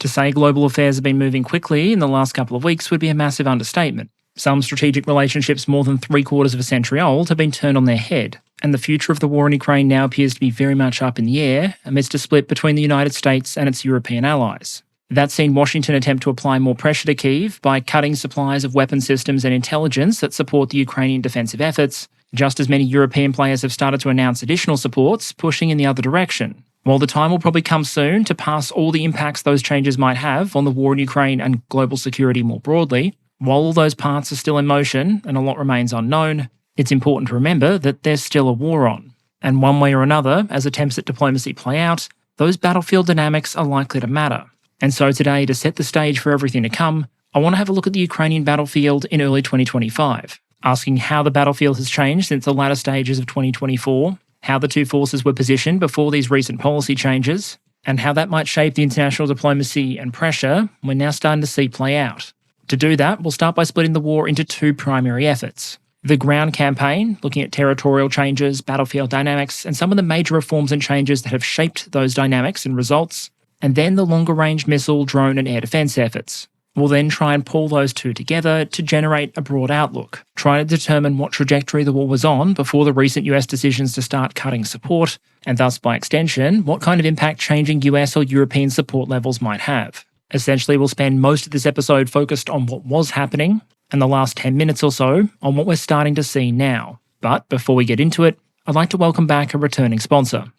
To say global affairs have been moving quickly in the last couple of weeks would be a massive understatement. Some strategic relationships more than 3/4 of a century old have been turned on their head, and the future of the war in Ukraine now appears to be very much up in the air amidst a split between the United States and its European allies. That's seen Washington attempt to apply more pressure to Kyiv by cutting supplies of weapon systems and intelligence that support the Ukrainian defensive efforts, just as many European players have started to announce additional supports, pushing in the other direction. While the time will probably come soon to pass all the impacts those changes might have on the war in Ukraine and global security more broadly, while all those parts are still in motion and a lot remains unknown, it's important to remember that there's still a war on. And one way or another, as attempts at diplomacy play out, those battlefield dynamics are likely to matter. And so today, to set the stage for everything to come, I want to have a look at the Ukrainian battlefield in early 2025, asking how the battlefield has changed since the latter stages of 2024, how the two forces were positioned before these recent policy changes, and how that might shape the international diplomacy and pressure we're now starting to see play out. To do that, we'll start by splitting the war into two primary efforts. The ground campaign, looking at territorial changes, battlefield dynamics, and some of the major reforms and changes that have shaped those dynamics and results, and then the longer-range missile, drone, and air defense efforts. We'll then try and pull those two together to generate a broad outlook, trying to determine what trajectory the war was on before the recent US decisions to start cutting support, and thus, by extension, what kind of impact changing US or European support levels might have. Essentially, we'll spend most of this episode focused on what was happening, and the last 10 minutes or so on what we're starting to see now. But before we get into it, I'd like to welcome back a returning sponsor.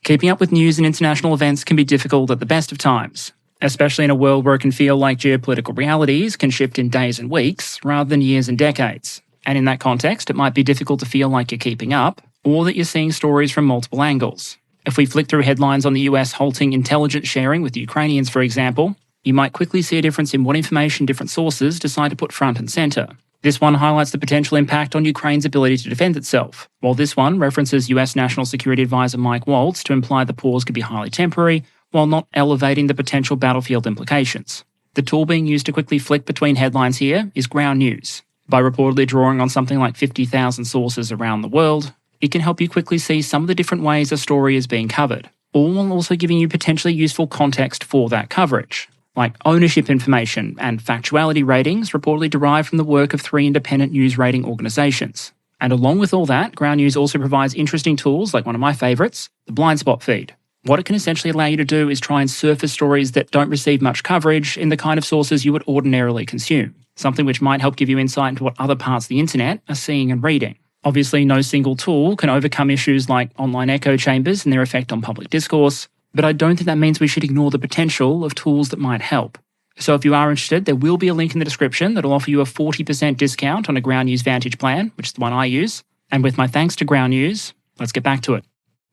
Keeping up with news and international events can be difficult at the best of times, especially in a world where it can feel like geopolitical realities can shift in days and weeks rather than years and decades. And in that context, it might be difficult to feel like you're keeping up, or that you're seeing stories from multiple angles. If we flick through headlines on the US halting intelligence sharing with the Ukrainians, for example, you might quickly see a difference in what information different sources decide to put front and centre. This one highlights the potential impact on Ukraine's ability to defend itself, while this one references US National Security Advisor Mike Waltz to imply the pause could be highly temporary, while not elevating the potential battlefield implications. The tool being used to quickly flick between headlines here is Ground News. By reportedly drawing on something like 50,000 sources around the world, it can help you quickly see some of the different ways a story is being covered, all while also giving you potentially useful context for that coverage, like ownership information and factuality ratings reportedly derived from the work of 3 independent news rating organisations. And along with all that, Ground News also provides interesting tools like one of my favourites, the blind spot feed. What it can essentially allow you to do is try and surface stories that don't receive much coverage in the kind of sources you would ordinarily consume, something which might help give you insight into what other parts of the internet are seeing and reading. Obviously, no single tool can overcome issues like online echo chambers and their effect on public discourse, but I don't think that means we should ignore the potential of tools that might help. So if you are interested, there will be a link in the description that will offer you a 40% discount on a Ground News Vantage plan, which is the one I use. And with my thanks to Ground News, let's get back to it.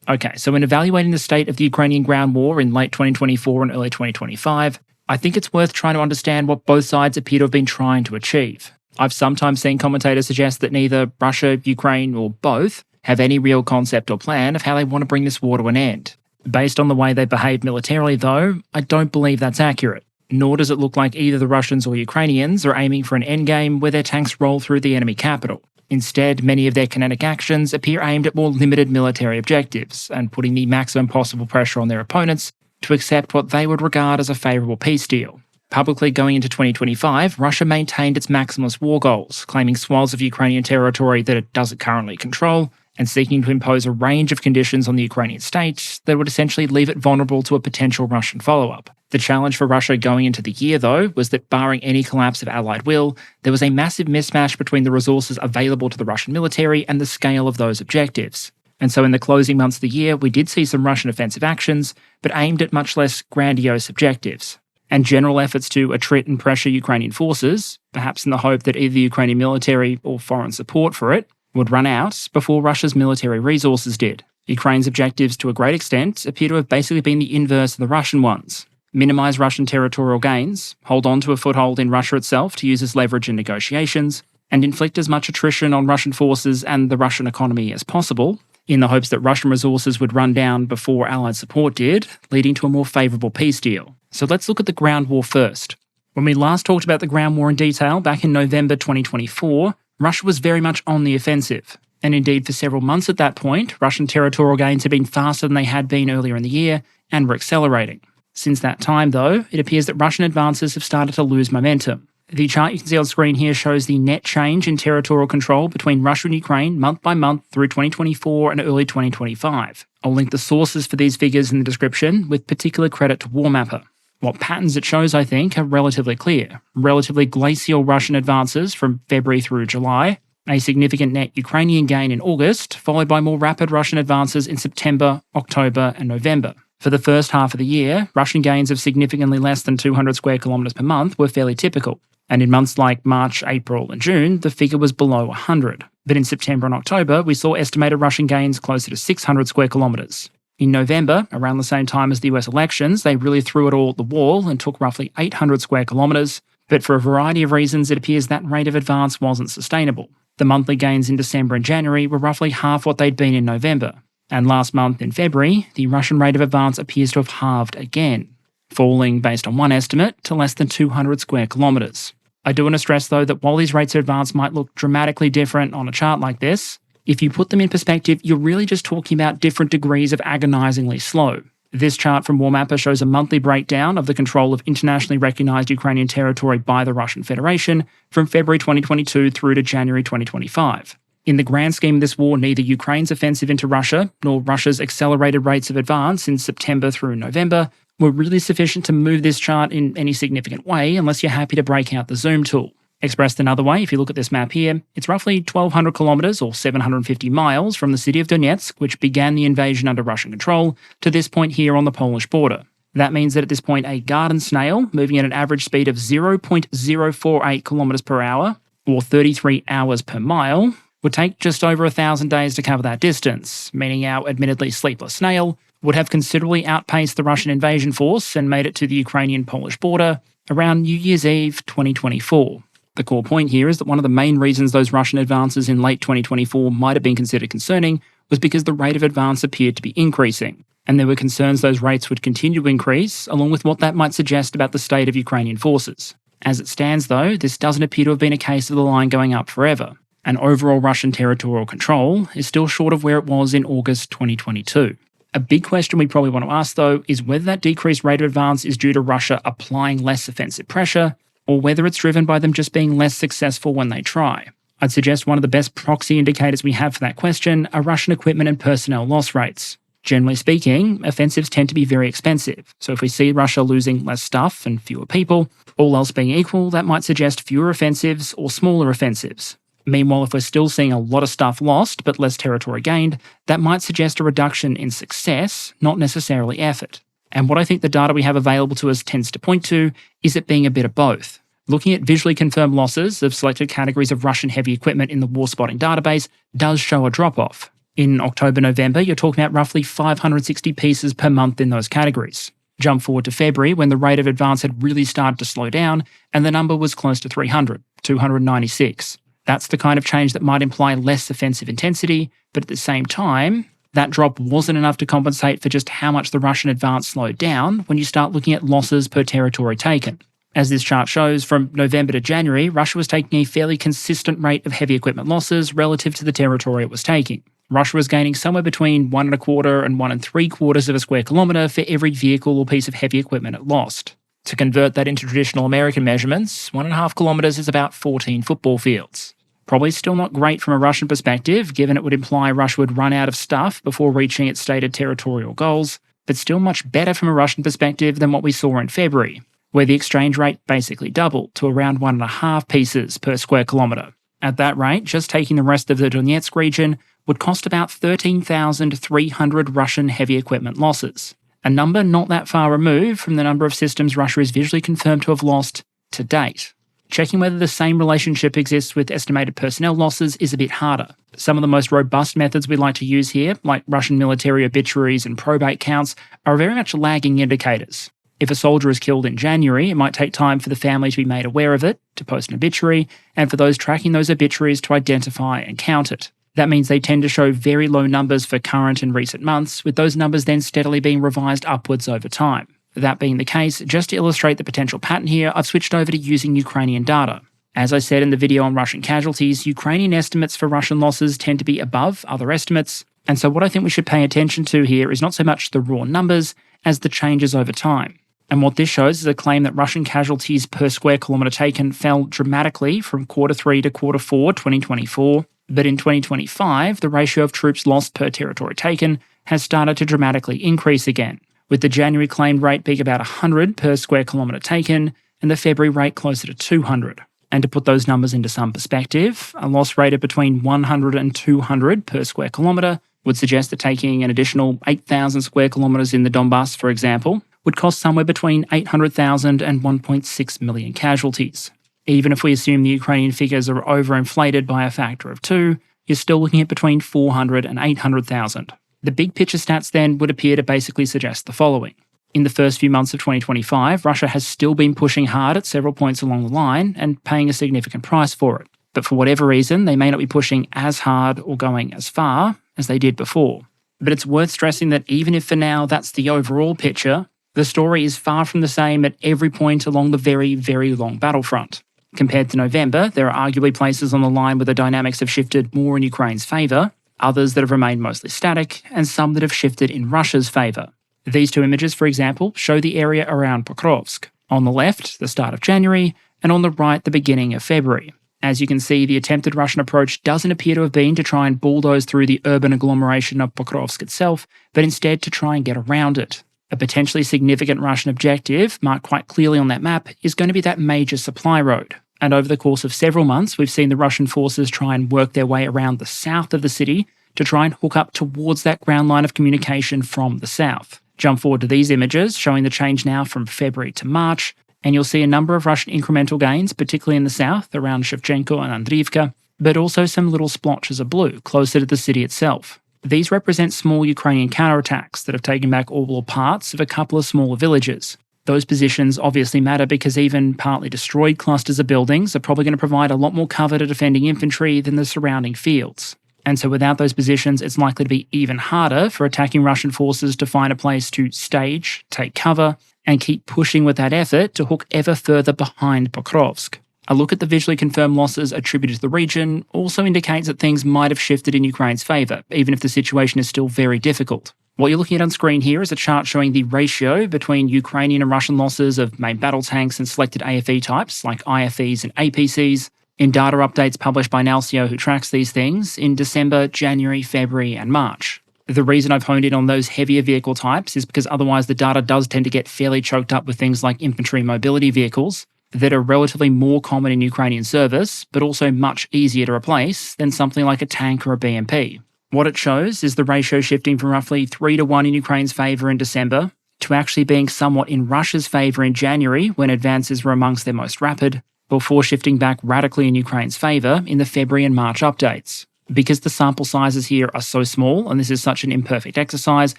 Okay, so in evaluating the state of the Ukrainian ground war in late 2024 and early 2025, I think it's worth trying to understand what both sides appear to have been trying to achieve. I've sometimes seen commentators suggest that neither Russia, Ukraine, or both have any real concept or plan of how they want to bring this war to an end. Based on the way they behave militarily, though, I don't believe that's accurate. Nor does it look like either the Russians or Ukrainians are aiming for an endgame where their tanks roll through the enemy capital. Instead, many of their kinetic actions appear aimed at more limited military objectives and putting the maximum possible pressure on their opponents to accept what they would regard as a favourable peace deal. Publicly going into 2025, Russia maintained its maximalist war goals, claiming swaths of Ukrainian territory that it doesn't currently control, and seeking to impose a range of conditions on the Ukrainian state that would essentially leave it vulnerable to a potential Russian follow-up. The challenge for Russia going into the year, though, was that barring any collapse of Allied will, there was a massive mismatch between the resources available to the Russian military and the scale of those objectives. And so in the closing months of the year, we did see some Russian offensive actions, but aimed at much less grandiose objectives. And general efforts to attrit and pressure Ukrainian forces, perhaps in the hope that either the Ukrainian military or foreign support for it would run out before Russia's military resources did. Ukraine's objectives, to a great extent, appear to have basically been the inverse of the Russian ones. Minimise Russian territorial gains, hold on to a foothold in Russia itself to use as leverage in negotiations, and inflict as much attrition on Russian forces and the Russian economy as possible, in the hopes that Russian resources would run down before Allied support did, leading to a more favourable peace deal. So let's look at the ground war first. When we last talked about the ground war in detail back in November 2024, Russia was very much on the offensive. And indeed, for several months at that point, Russian territorial gains had been faster than they had been earlier in the year and were accelerating. Since that time, though, it appears that Russian advances have started to lose momentum. The chart you can see on screen here shows the net change in territorial control between Russia and Ukraine month by month through 2024 and early 2025. I'll link the sources for these figures in the description, with particular credit to WarMapper. What patterns it shows, I think, are relatively clear. Relatively glacial Russian advances from February through July, a significant net Ukrainian gain in August, followed by more rapid Russian advances in September, October, and November. For the first half of the year, Russian gains of significantly less than 200 square kilometres per month were fairly typical. And in months like March, April, and June, the figure was below 100. But in September and October, we saw estimated Russian gains closer to 600 square kilometres. In November, around the same time as the US elections, they really threw it all at the wall and took roughly 800 square kilometres. But for a variety of reasons, it appears that rate of advance wasn't sustainable. The monthly gains in December and January were roughly half what they'd been in November. And last month, in February, the Russian rate of advance appears to have halved again, falling, based on one estimate, to less than 200 square kilometres. I do want to stress, though, that while these rates of advance might look dramatically different on a chart like this, if you put them in perspective, you're really just talking about different degrees of agonisingly slow. This chart from WarMapper shows a monthly breakdown of the control of internationally recognised Ukrainian territory by the Russian Federation from February 2022 through to January 2025. In the grand scheme of this war, neither Ukraine's offensive into Russia nor Russia's accelerated rates of advance in September through November were really sufficient to move this chart in any significant way unless you're happy to break out the zoom tool. Expressed another way, if you look at this map here, it's roughly 1,200 kilometres or 750 miles from the city of Donetsk, which began the invasion under Russian control, to this point here on the Polish border. That means that at this point, a garden snail, moving at an average speed of 0.048 kilometres per hour, or 33 hours per mile, would take just over 1,000 days to cover that distance, meaning our admittedly sleepless snail would have considerably outpaced the Russian invasion force and made it to the Ukrainian-Polish border around New Year's Eve 2024. The core point here is that one of the main reasons those Russian advances in late 2024 might have been considered concerning was because the rate of advance appeared to be increasing, and there were concerns those rates would continue to increase, along with what that might suggest about the state of Ukrainian forces. As it stands, though, this doesn't appear to have been a case of the line going up forever, and overall Russian territorial control is still short of where it was in August 2022. A big question we probably want to ask, though, is whether that decreased rate of advance is due to Russia applying less offensive pressure, or whether it's driven by them just being less successful when they try. I'd suggest one of the best proxy indicators we have for that question are Russian equipment and personnel loss rates. Generally speaking, offensives tend to be very expensive, so if we see Russia losing less stuff and fewer people, all else being equal, that might suggest fewer offensives or smaller offensives. Meanwhile, if we're still seeing a lot of stuff lost but less territory gained, that might suggest a reduction in success, not necessarily effort. And what I think the data we have available to us tends to point to is it being a bit of both. Looking at visually confirmed losses of selected categories of Russian heavy equipment in the war spotting database does show a drop-off. In October-November, you're talking about roughly 560 pieces per month in those categories. Jump forward to February, when the rate of advance had really started to slow down, and the number was close to 300, 296. That's the kind of change that might imply less offensive intensity, but at the same time, that drop wasn't enough to compensate for just how much the Russian advance slowed down when you start looking at losses per territory taken. As this chart shows, from November to January, Russia was taking a fairly consistent rate of heavy equipment losses relative to the territory it was taking. Russia was gaining somewhere between 1.25 and 1.75 of a square kilometre for every vehicle or piece of heavy equipment it lost. To convert that into traditional American measurements, 1.5 kilometres is about 14 football fields. Probably still not great from a Russian perspective, given it would imply Russia would run out of stuff before reaching its stated territorial goals, but still much better from a Russian perspective than what we saw in February, where the exchange rate basically doubled to around 1.5 pieces per square kilometre. At that rate, just taking the rest of the Donetsk region would cost about 13,300 Russian heavy equipment losses, a number not that far removed from the number of systems Russia is visually confirmed to have lost to date. Checking whether the same relationship exists with estimated personnel losses is a bit harder. Some of the most robust methods we like to use here, like Russian military obituaries and probate counts, are very much lagging indicators. If a soldier is killed in January, it might take time for the family to be made aware of it, to post an obituary, and for those tracking those obituaries to identify and count it. That means they tend to show very low numbers for current and recent months, with those numbers then steadily being revised upwards over time. That being the case, just to illustrate the potential pattern here, I've switched over to using Ukrainian data. As I said in the video on Russian casualties, Ukrainian estimates for Russian losses tend to be above other estimates, and so what I think we should pay attention to here is not so much the raw numbers as the changes over time. And what this shows is a claim that Russian casualties per square kilometre taken fell dramatically from Q3 to Q4 2024, but in 2025, the ratio of troops lost per territory taken has started to dramatically increase again, with the January claimed rate being about 100 per square kilometre taken and the February rate closer to 200. And to put those numbers into some perspective, a loss rate of between 100 and 200 per square kilometre would suggest that taking an additional 8,000 square kilometres in the Donbass, for example, would cost somewhere between 800,000 and 1.6 million casualties. Even if we assume the Ukrainian figures are overinflated by a factor of 2, you're still looking at between 400 and 800,000. The big picture stats then would appear to basically suggest the following. In the first few months of 2025, Russia has still been pushing hard at several points along the line and paying a significant price for it. But for whatever reason, they may not be pushing as hard or going as far as they did before. But it's worth stressing that even if for now that's the overall picture, the story is far from the same at every point along the very, very long battlefront. Compared to November, there are arguably places on the line where the dynamics have shifted more in Ukraine's favour, others that have remained mostly static, and some that have shifted in Russia's favour. These two images, for example, show the area around Pokrovsk. On the left, the start of January, and on the right, the beginning of February. As you can see, the attempted Russian approach doesn't appear to have been to try and bulldoze through the urban agglomeration of Pokrovsk itself, but instead to try and get around it. A potentially significant Russian objective, marked quite clearly on that map, is going to be that major supply road. And over the course of several months, we've seen the Russian forces try and work their way around the south of the city to try and hook up towards that ground line of communication from the south. Jump forward to these images, showing the change now from February to March, and you'll see a number of Russian incremental gains, particularly in the south, around Shevchenko and Andriivka, but also some little splotches of blue closer to the city itself. These represent small Ukrainian counterattacks that have taken back all or parts of a couple of smaller villages. Those positions obviously matter because even partly destroyed clusters of buildings are probably going to provide a lot more cover to defending infantry than the surrounding fields. And so without those positions, it's likely to be even harder for attacking Russian forces to find a place to stage, take cover, and keep pushing with that effort to hook ever further behind Pokrovsk. A look at the visually confirmed losses attributed to the region also indicates that things might have shifted in Ukraine's favour, even if the situation is still very difficult. What you're looking at on screen here is a chart showing the ratio between Ukrainian and Russian losses of main battle tanks and selected AFE types like IFEs and APCs in data updates published by Nalcio, who tracks these things, in December, January, February and March. The reason I've honed in on those heavier vehicle types is because otherwise the data does tend to get fairly choked up with things like infantry mobility vehicles that are relatively more common in Ukrainian service, but also much easier to replace than something like a tank or a BMP. What it shows is the ratio shifting from roughly 3-1 in Ukraine's favour in December to actually being somewhat in Russia's favour in January when advances were amongst their most rapid, before shifting back radically in Ukraine's favour in the February and March updates. Because the sample sizes here are so small and this is such an imperfect exercise,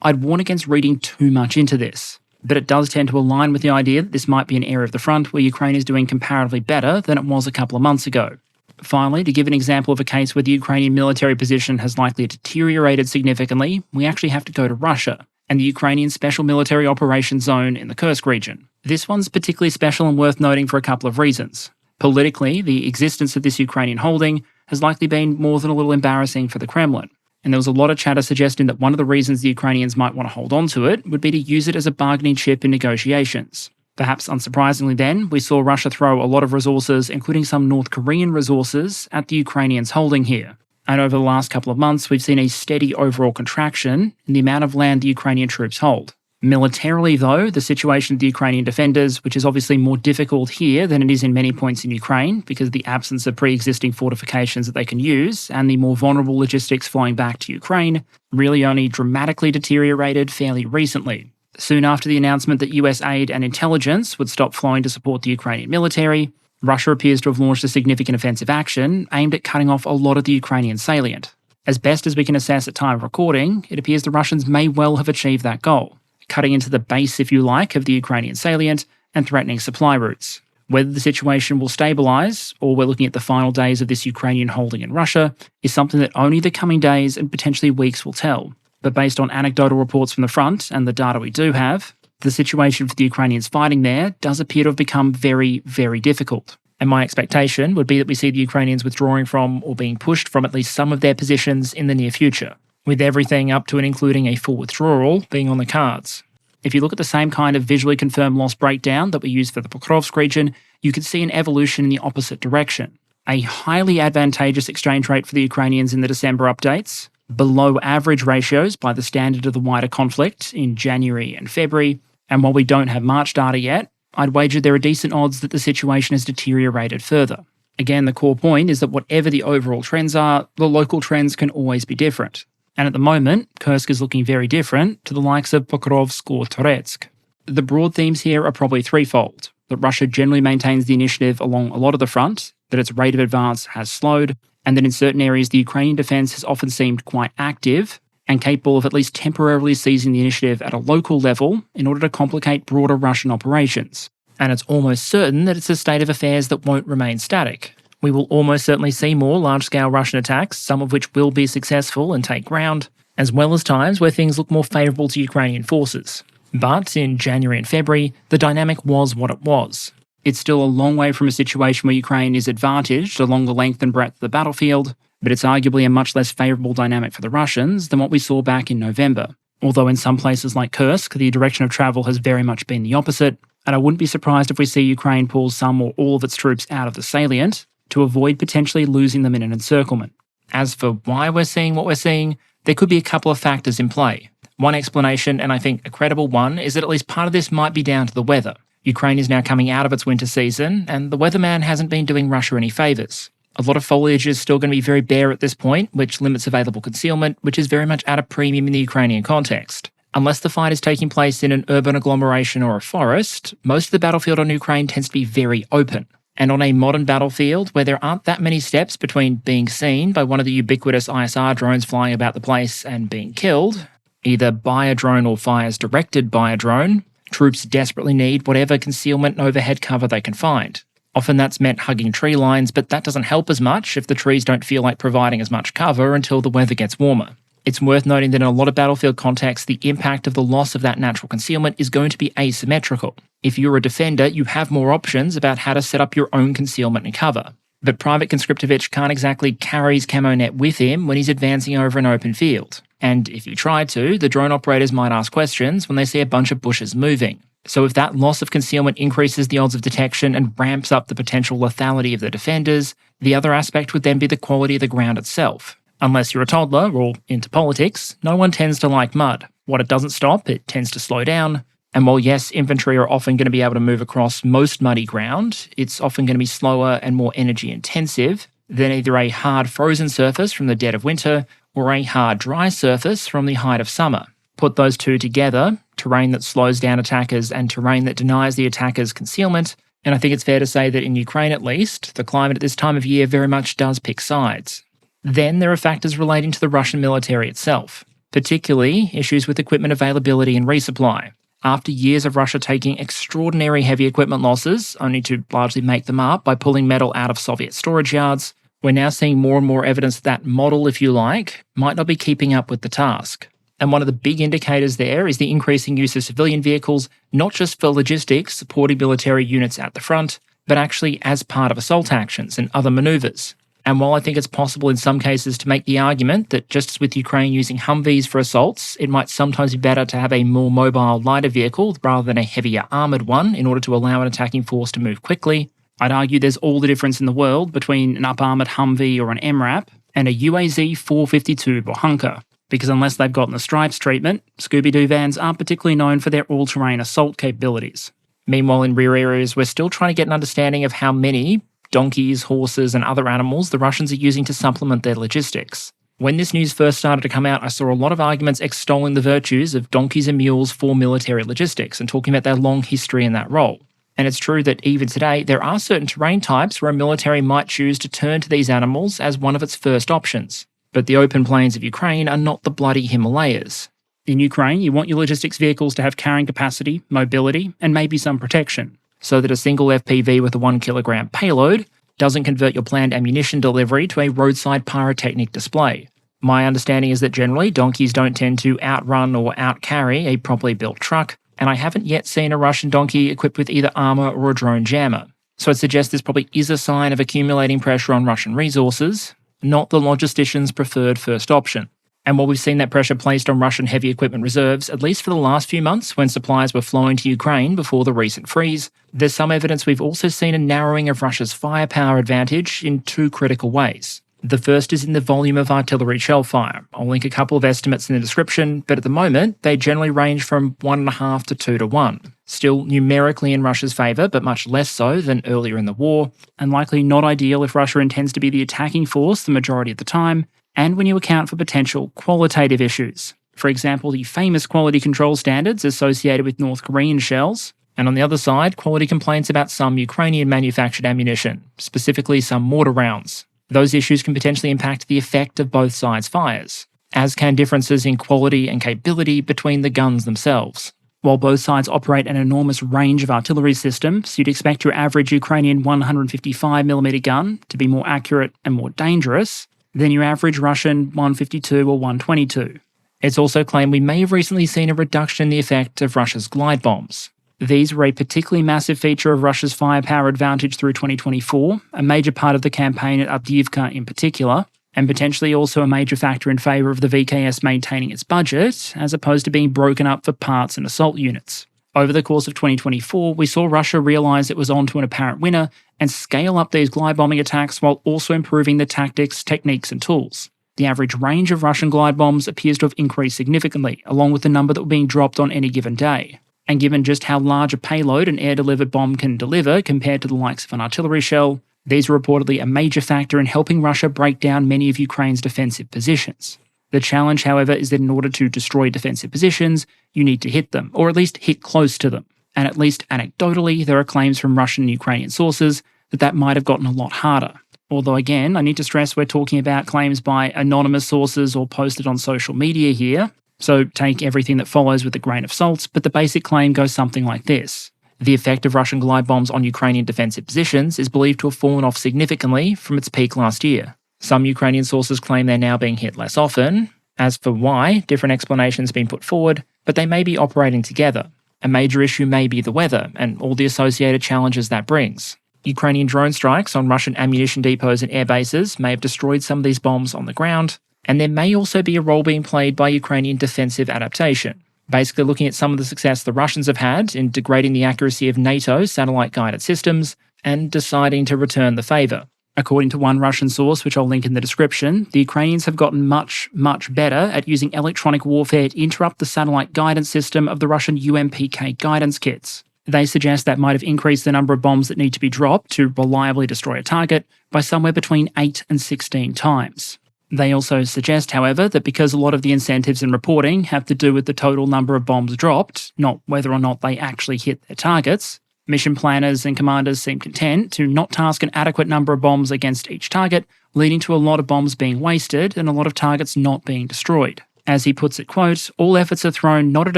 I'd warn against reading too much into this. But it does tend to align with the idea that this might be an area of the front where Ukraine is doing comparatively better than it was a couple of months ago. Finally, to give an example of a case where the Ukrainian military position has likely deteriorated significantly, we actually have to go to Russia and the Ukrainian Special Military Operations Zone in the Kursk region. This one's particularly special and worth noting for a couple of reasons. Politically, the existence of this Ukrainian holding has likely been more than a little embarrassing for the Kremlin. And there was a lot of chatter suggesting that one of the reasons the Ukrainians might want to hold on to it would be to use it as a bargaining chip in negotiations. Perhaps unsurprisingly then, we saw Russia throw a lot of resources, including some North Korean resources, at the Ukrainians holding here. And over the last couple of months, we've seen a steady overall contraction in the amount of land the Ukrainian troops hold. Militarily, though, the situation of the Ukrainian defenders, which is obviously more difficult here than it is in many points in Ukraine because of the absence of pre-existing fortifications that they can use and the more vulnerable logistics flowing back to Ukraine, really only dramatically deteriorated fairly recently. Soon after the announcement that US aid and intelligence would stop flowing to support the Ukrainian military, Russia appears to have launched a significant offensive action aimed at cutting off a lot of the Ukrainian salient. As best as we can assess at time of recording, it appears the Russians may well have achieved that goal, cutting into the base, if you like, of the Ukrainian salient and threatening supply routes. Whether the situation will stabilise, or we're looking at the final days of this Ukrainian holding in Russia, is something that only the coming days and potentially weeks will tell. But based on anecdotal reports from the front and the data we do have, the situation for the Ukrainians fighting there does appear to have become very, very difficult. And my expectation would be that we see the Ukrainians withdrawing from or being pushed from at least some of their positions in the near future, with everything up to and including a full withdrawal being on the cards. If you look at the same kind of visually confirmed loss breakdown that we used for the Pokrovsk region, you could see an evolution in the opposite direction. A highly advantageous exchange rate for the Ukrainians in the December updates, below average ratios by the standard of the wider conflict in January and February, and while we don't have March data yet, I'd wager there are decent odds that the situation has deteriorated further. Again, the core point is that whatever the overall trends are, the local trends can always be different. And at the moment, Kursk is looking very different to the likes of Pokrovsk or Toretsk. The broad themes here are probably threefold: that Russia generally maintains the initiative along a lot of the front, that its rate of advance has slowed, and that in certain areas the Ukrainian defence has often seemed quite active and capable of at least temporarily seizing the initiative at a local level in order to complicate broader Russian operations. And it's almost certain that it's a state of affairs that won't remain static. We will almost certainly see more large-scale Russian attacks, some of which will be successful and take ground, as well as times where things look more favourable to Ukrainian forces. But in January and February, the dynamic was what it was. It's still a long way from a situation where Ukraine is advantaged along the length and breadth of the battlefield, but it's arguably a much less favourable dynamic for the Russians than what we saw back in November. Although in some places like Kursk, the direction of travel has very much been the opposite, and I wouldn't be surprised if we see Ukraine pull some or all of its troops out of the salient to avoid potentially losing them in an encirclement. As for why we're seeing what we're seeing, there could be a couple of factors in play. One explanation, and I think a credible one, is that at least part of this might be down to the weather. Ukraine is now coming out of its winter season, and the weatherman hasn't been doing Russia any favours. A lot of foliage is still going to be very bare at this point, which limits available concealment, which is very much at a premium in the Ukrainian context. Unless the fight is taking place in an urban agglomeration or a forest, most of the battlefield on Ukraine tends to be very open. And on a modern battlefield, where there aren't that many steps between being seen by one of the ubiquitous ISR drones flying about the place and being killed, either by a drone or fires directed by a drone, troops desperately need whatever concealment and overhead cover they can find. Often that's meant hugging tree lines, but that doesn't help as much if the trees don't feel like providing as much cover until the weather gets warmer. It's worth noting that in a lot of battlefield contexts, the impact of the loss of that natural concealment is going to be asymmetrical. If you're a defender, you have more options about how to set up your own concealment and cover. But Private Conscriptovich can't exactly carry his camo net with him when he's advancing over an open field. And if you try to, the drone operators might ask questions when they see a bunch of bushes moving. So if that loss of concealment increases the odds of detection and ramps up the potential lethality of the defenders, the other aspect would then be the quality of the ground itself. Unless you're a toddler or into politics, no one tends to like mud. What it doesn't stop, it tends to slow down. And while yes, infantry are often going to be able to move across most muddy ground, it's often going to be slower and more energy intensive than either a hard frozen surface from the dead of winter or a hard dry surface from the height of summer. Put those two together, terrain that slows down attackers and terrain that denies the attackers concealment, and I think it's fair to say that in Ukraine at least, the climate at this time of year very much does pick sides. Then there are factors relating to the Russian military itself, particularly issues with equipment availability and resupply. After years of Russia taking extraordinary heavy equipment losses, only to largely make them up by pulling metal out of Soviet storage yards, we're now seeing more and more evidence that model, if you like, might not be keeping up with the task. And one of the big indicators there is the increasing use of civilian vehicles, not just for logistics supporting military units at the front, but actually as part of assault actions and other manoeuvres. And while I think it's possible in some cases to make the argument that just as with Ukraine using Humvees for assaults, it might sometimes be better to have a more mobile, lighter vehicle rather than a heavier armoured one in order to allow an attacking force to move quickly, I'd argue there's all the difference in the world between an up-armoured Humvee or an MRAP and a UAZ 452 Bohunka, because unless they've gotten the stripes treatment, Scooby-Doo vans aren't particularly known for their all-terrain assault capabilities. Meanwhile, in rear areas, we're still trying to get an understanding of how many donkeys, horses, and other animals the Russians are using to supplement their logistics. When this news first started to come out, I saw a lot of arguments extolling the virtues of donkeys and mules for military logistics and talking about their long history in that role. And it's true that even today, there are certain terrain types where a military might choose to turn to these animals as one of its first options. But the open plains of Ukraine are not the bloody Himalayas. In Ukraine, you want your logistics vehicles to have carrying capacity, mobility, and maybe some protection, so that a single FPV with a 1 kilogram payload doesn't convert your planned ammunition delivery to a roadside pyrotechnic display. My understanding is that generally donkeys don't tend to outrun or outcarry a properly built truck, and I haven't yet seen a Russian donkey equipped with either armour or a drone jammer. So I'd suggest this probably is a sign of accumulating pressure on Russian resources, not the logistician's preferred first option. And while we've seen that pressure placed on Russian heavy equipment reserves, at least for the last few months when supplies were flowing to Ukraine before the recent freeze, there's some evidence we've also seen a narrowing of Russia's firepower advantage in two critical ways. The first is in the volume of artillery shell fire. I'll link a couple of estimates in the description, but at the moment, they generally range from 1.5 to 2 to 1. Still numerically in Russia's favour, but much less so than earlier in the war, and likely not ideal if Russia intends to be the attacking force the majority of the time, and when you account for potential qualitative issues. For example, the famous quality control standards associated with North Korean shells, and on the other side, quality complaints about some Ukrainian-manufactured ammunition, specifically some mortar rounds. Those issues can potentially impact the effect of both sides' fires, as can differences in quality and capability between the guns themselves. While both sides operate an enormous range of artillery systems, you'd expect your average Ukrainian 155mm gun to be more accurate and more dangerous than your average Russian 152 or 122. It's also claimed we may have recently seen a reduction in the effect of Russia's glide bombs. These were a particularly massive feature of Russia's firepower advantage through 2024, a major part of the campaign at Avdiivka in particular, and potentially also a major factor in favour of the VKS maintaining its budget, as opposed to being broken up for parts and assault units. Over the course of 2024, we saw Russia realise it was onto an apparent winner and scale up these glide bombing attacks while also improving the tactics, techniques and tools. The average range of Russian glide bombs appears to have increased significantly, along with the number that were being dropped on any given day. And given just how large a payload an air-delivered bomb can deliver compared to the likes of an artillery shell, these are reportedly a major factor in helping Russia break down many of Ukraine's defensive positions. The challenge, however, is that in order to destroy defensive positions, you need to hit them, or at least hit close to them. And at least anecdotally, there are claims from Russian and Ukrainian sources that might have gotten a lot harder. Although again, I need to stress we're talking about claims by anonymous sources or posted on social media here, so take everything that follows with a grain of salt, but the basic claim goes something like this. The effect of Russian glide bombs on Ukrainian defensive positions is believed to have fallen off significantly from its peak last year. Some Ukrainian sources claim they're now being hit less often. As for why, different explanations have been put forward, but they may be operating together. A major issue may be the weather and all the associated challenges that brings. Ukrainian drone strikes on Russian ammunition depots and air bases may have destroyed some of these bombs on the ground, and there may also be a role being played by Ukrainian defensive adaptation, basically looking at some of the success the Russians have had in degrading the accuracy of NATO satellite-guided systems and deciding to return the favour. According to one Russian source, which I'll link in the description, the Ukrainians have gotten much, much better at using electronic warfare to interrupt the satellite guidance system of the Russian UMPK guidance kits. They suggest that might have increased the number of bombs that need to be dropped to reliably destroy a target by somewhere between 8 and 16 times. They also suggest, however, that because a lot of the incentives in reporting have to do with the total number of bombs dropped, not whether or not they actually hit their targets, mission planners and commanders seem content to not task an adequate number of bombs against each target, leading to a lot of bombs being wasted and a lot of targets not being destroyed. As he puts it, quote, all efforts are thrown not at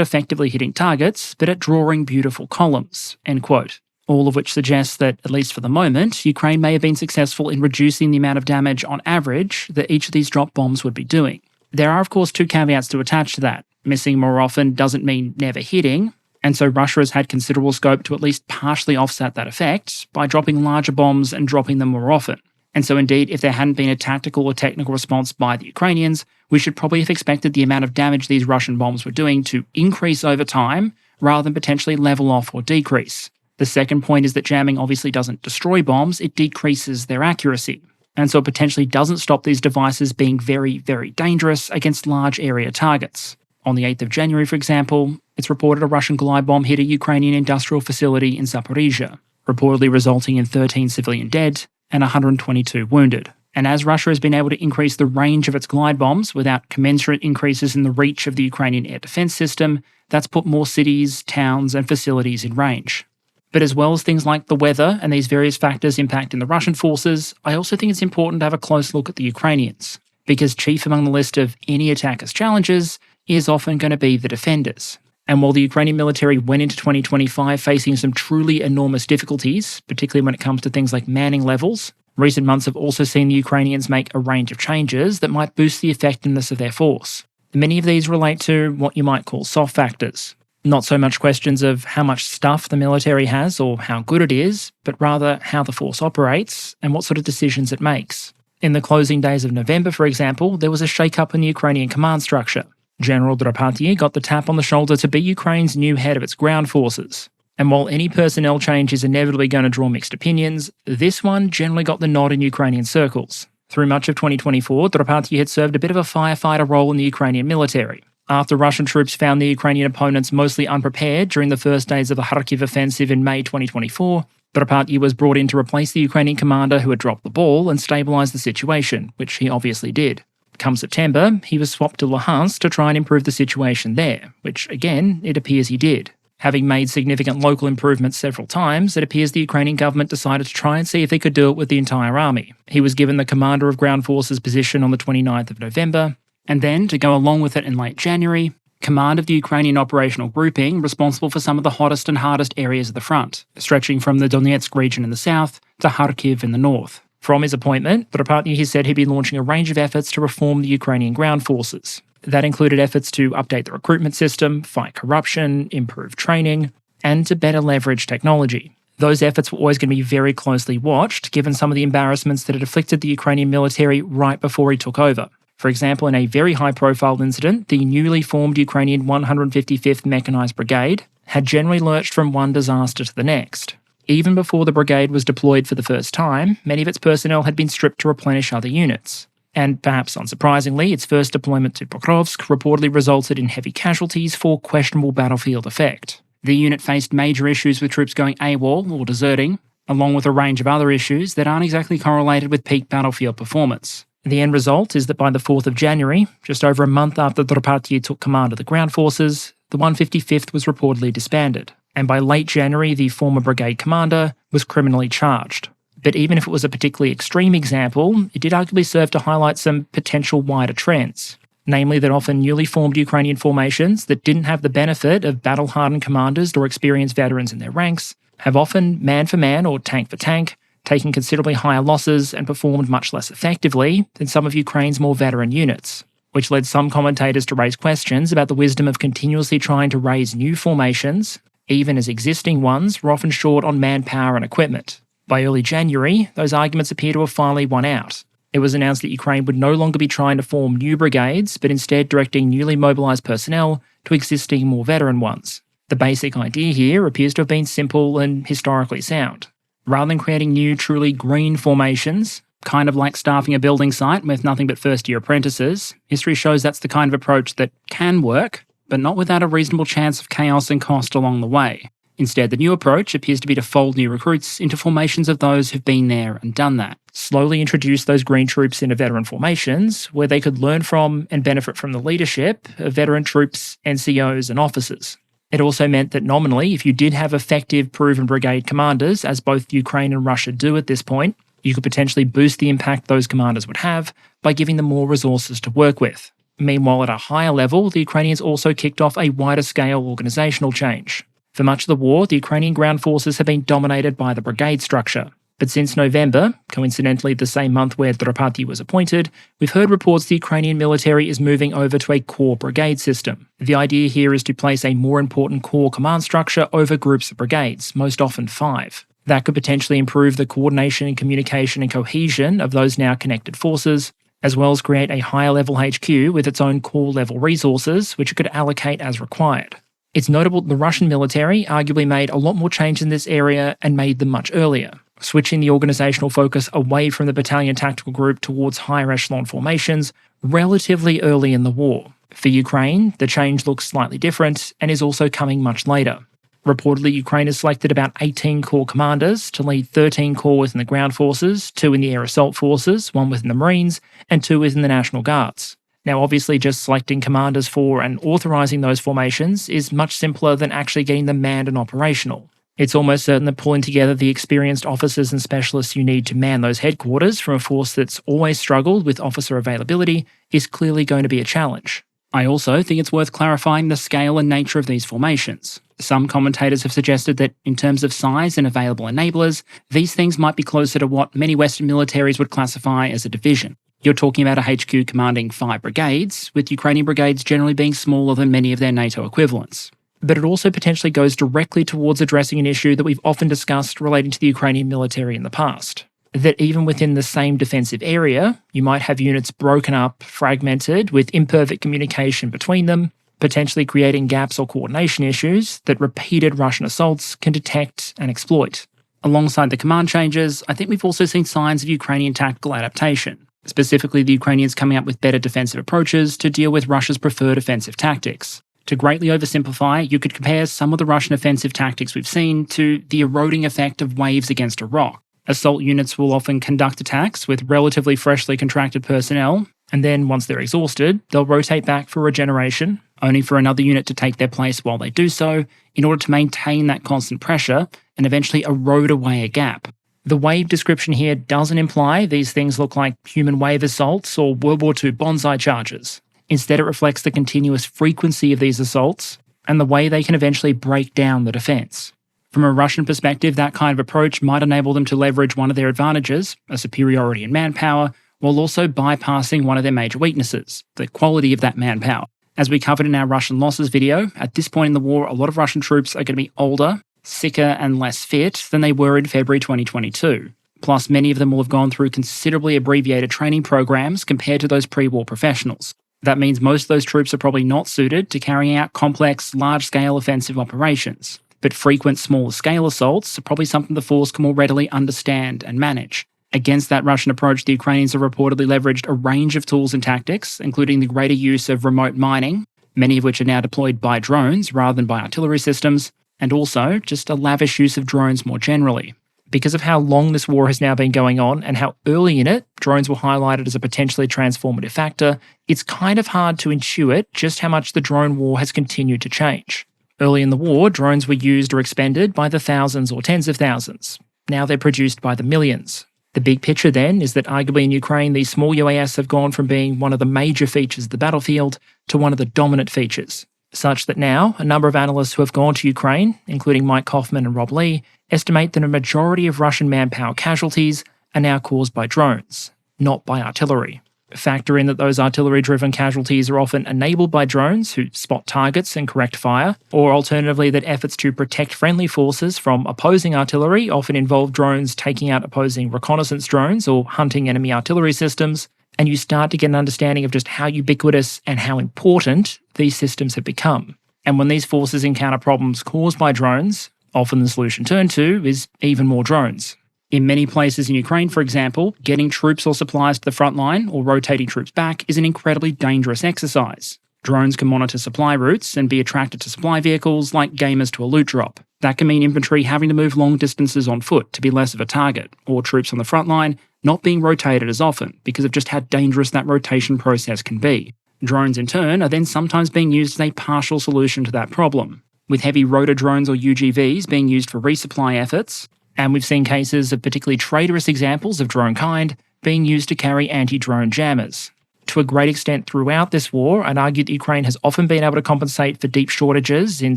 effectively hitting targets, but at drawing beautiful columns, end quote. All of which suggests that, at least for the moment, Ukraine may have been successful in reducing the amount of damage on average that each of these drop bombs would be doing. There are, of course, two caveats to attach to that. Missing more often doesn't mean never hitting, and so Russia has had considerable scope to at least partially offset that effect by dropping larger bombs and dropping them more often. And so indeed, if there hadn't been a tactical or technical response by the Ukrainians, we should probably have expected the amount of damage these Russian bombs were doing to increase over time rather than potentially level off or decrease. The second point is that jamming obviously doesn't destroy bombs, it decreases their accuracy. And so it potentially doesn't stop these devices being very, very dangerous against large area targets. On the 8th of January, for example, it's reported a Russian glide bomb hit a Ukrainian industrial facility in Zaporizhia, reportedly resulting in 13 civilian dead and 122 wounded. And as Russia has been able to increase the range of its glide bombs without commensurate increases in the reach of the Ukrainian air defense system, that's put more cities, towns, and facilities in range. But as well as things like the weather and these various factors impacting the Russian forces, I also think it's important to have a close look at the Ukrainians, because chief among the list of any attacker's challenges is often going to be the defenders. And while the Ukrainian military went into 2025 facing some truly enormous difficulties, particularly when it comes to things like manning levels, recent months have also seen the Ukrainians make a range of changes that might boost the effectiveness of their force. Many of these relate to what you might call soft factors. Not so much questions of how much stuff the military has or how good it is, but rather how the force operates and what sort of decisions it makes. In the closing days of November, for example, there was a shake-up in the Ukrainian command structure. General Drapatyi got the tap on the shoulder to be Ukraine's new head of its ground forces. And while any personnel change is inevitably going to draw mixed opinions, this one generally got the nod in Ukrainian circles. Through much of 2024, Drapatyi had served a bit of a firefighter role in the Ukrainian military. After Russian troops found the Ukrainian opponents mostly unprepared during the first days of the Kharkiv offensive in May 2024, Drapatyi was brought in to replace the Ukrainian commander who had dropped the ball and stabilise the situation, which he obviously did. Come September, he was swapped to Luhansk to try and improve the situation there, which, again, it appears he did. Having made significant local improvements several times, it appears the Ukrainian government decided to try and see if they could do it with the entire army. He was given the Commander of Ground Forces position on the 29th of November, and then, to go along with it in late January, command of the Ukrainian operational grouping responsible for some of the hottest and hardest areas of the front, stretching from the Donetsk region in the south to Kharkiv in the north. From his appointment, Drapatyi said he'd be launching a range of efforts to reform the Ukrainian ground forces. That included efforts to update the recruitment system, fight corruption, improve training, and to better leverage technology. Those efforts were always going to be very closely watched, given some of the embarrassments that had afflicted the Ukrainian military right before he took over. For example, in a very high-profile incident, the newly formed Ukrainian 155th Mechanized Brigade had generally lurched from one disaster to the next. Even before the brigade was deployed for the first time, many of its personnel had been stripped to replenish other units. And perhaps unsurprisingly, its first deployment to Pokrovsk reportedly resulted in heavy casualties for questionable battlefield effect. The unit faced major issues with troops going AWOL or deserting, along with a range of other issues that aren't exactly correlated with peak battlefield performance. The end result is that by the 4th of January, just over a month after Drapatyi took command of the ground forces, the 155th was reportedly disbanded. And by late January, the former brigade commander was criminally charged. But even if it was a particularly extreme example, it did arguably serve to highlight some potential wider trends. Namely that often newly formed Ukrainian formations that didn't have the benefit of battle-hardened commanders or experienced veterans in their ranks have often, man for man or tank for tank, taken considerably higher losses and performed much less effectively than some of Ukraine's more veteran units, which led some commentators to raise questions about the wisdom of continuously trying to raise new formations, even as existing ones were often short on manpower and equipment. By early January, those arguments appear to have finally won out. It was announced that Ukraine would no longer be trying to form new brigades, but instead directing newly mobilised personnel to existing more veteran ones. The basic idea here appears to have been simple and historically sound. Rather than creating new, truly green formations, kind of like staffing a building site with nothing but first-year apprentices, history shows that's the kind of approach that can work, but not without a reasonable chance of chaos and cost along the way. Instead, the new approach appears to be to fold new recruits into formations of those who've been there and done that. Slowly introduce those green troops into veteran formations, where they could learn from and benefit from the leadership of veteran troops, NCOs and officers. It also meant that nominally, if you did have effective, proven brigade commanders, as both Ukraine and Russia do at this point, you could potentially boost the impact those commanders would have by giving them more resources to work with. Meanwhile, at a higher level, the Ukrainians also kicked off a wider-scale organisational change. For much of the war, the Ukrainian ground forces have been dominated by the brigade structure. But since November, coincidentally the same month where Drapatyi was appointed, we've heard reports the Ukrainian military is moving over to a core brigade system. The idea here is to place a more important core command structure over groups of brigades, most often 5. That could potentially improve the coordination and communication and cohesion of those now connected forces, as well as create a higher level HQ with its own core level resources, which it could allocate as required. It's notable that the Russian military arguably made a lot more change in this area and made them much earlier, switching the organisational focus away from the battalion tactical group towards higher echelon formations relatively early in the war. For Ukraine, the change looks slightly different and is also coming much later. Reportedly, Ukraine has selected about 18 core commanders to lead 13 core within the ground forces, 2 in the air assault forces, 1 within the Marines, and 2 within the National Guards. Now, obviously, just selecting commanders for and authorising those formations is much simpler than actually getting them manned and operational. It's almost certain that pulling together the experienced officers and specialists you need to man those headquarters from a force that's always struggled with officer availability is clearly going to be a challenge. I also think it's worth clarifying the scale and nature of these formations. Some commentators have suggested that, in terms of size and available enablers, these things might be closer to what many Western militaries would classify as a division. You're talking about a HQ commanding 5 brigades, with Ukrainian brigades generally being smaller than many of their NATO equivalents. But it also potentially goes directly towards addressing an issue that we've often discussed relating to the Ukrainian military in the past. that even within the same defensive area, you might have units broken up, fragmented, with imperfect communication between them, potentially creating gaps or coordination issues that repeated Russian assaults can detect and exploit. Alongside the command changes, I think we've also seen signs of Ukrainian tactical adaptation, specifically the Ukrainians coming up with better defensive approaches to deal with Russia's preferred offensive tactics. To greatly oversimplify, you could compare some of the Russian offensive tactics we've seen to the eroding effect of waves against a rock. Assault units will often conduct attacks with relatively freshly contracted personnel, and then once they're exhausted, they'll rotate back for regeneration, only for another unit to take their place while they do so, in order to maintain that constant pressure and eventually erode away a gap. The wave description here doesn't imply these things look like human wave assaults or World War II bonsai charges. Instead, it reflects the continuous frequency of these assaults and the way they can eventually break down the defense. From a Russian perspective, that kind of approach might enable them to leverage one of their advantages, a superiority in manpower, while also bypassing one of their major weaknesses, the quality of that manpower. As we covered in our Russian losses video, at this point in the war, a lot of Russian troops are going to be older, sicker and less fit than they were in February 2022. Plus, many of them will have gone through considerably abbreviated training programs compared to those pre-war professionals. That means most of those troops are probably not suited to carrying out complex, large-scale offensive operations. But frequent smaller-scale assaults are probably something the force can more readily understand and manage. Against that Russian approach, the Ukrainians have reportedly leveraged a range of tools and tactics, including the greater use of remote mining, many of which are now deployed by drones rather than by artillery systems, and also just a lavish use of drones more generally. Because of how long this war has now been going on and how early in it drones were highlighted as a potentially transformative factor, it's kind of hard to intuit just how much the drone war has continued to change. Early in the war, drones were used or expended by the thousands or tens of thousands. Now they're produced by the millions. The big picture then is that arguably in Ukraine, these small UAS have gone from being one of the major features of the battlefield to one of the dominant features, such that now a number of analysts who have gone to Ukraine, including Mike Kaufman and Rob Lee, estimate that a majority of Russian manpower casualties are now caused by drones, not by artillery. Factor in that those artillery-driven casualties are often enabled by drones who spot targets and correct fire, or alternatively that efforts to protect friendly forces from opposing artillery often involve drones taking out opposing reconnaissance drones or hunting enemy artillery systems, and you start to get an understanding of just how ubiquitous and how important these systems have become. And when these forces encounter problems caused by drones, often the solution turned to is even more drones. In many places in Ukraine, for example, getting troops or supplies to the front line or rotating troops back is an incredibly dangerous exercise. Drones can monitor supply routes and be attracted to supply vehicles like gamers to a loot drop. That can mean infantry having to move long distances on foot to be less of a target, or troops on the front line not being rotated as often because of just how dangerous that rotation process can be. Drones, in turn, are then sometimes being used as a partial solution to that problem, with heavy rotor drones or UGVs being used for resupply efforts. And we've seen cases of particularly traitorous examples of drone kind being used to carry anti-drone jammers. To a great extent throughout this war, I'd argue that Ukraine has often been able to compensate for deep shortages in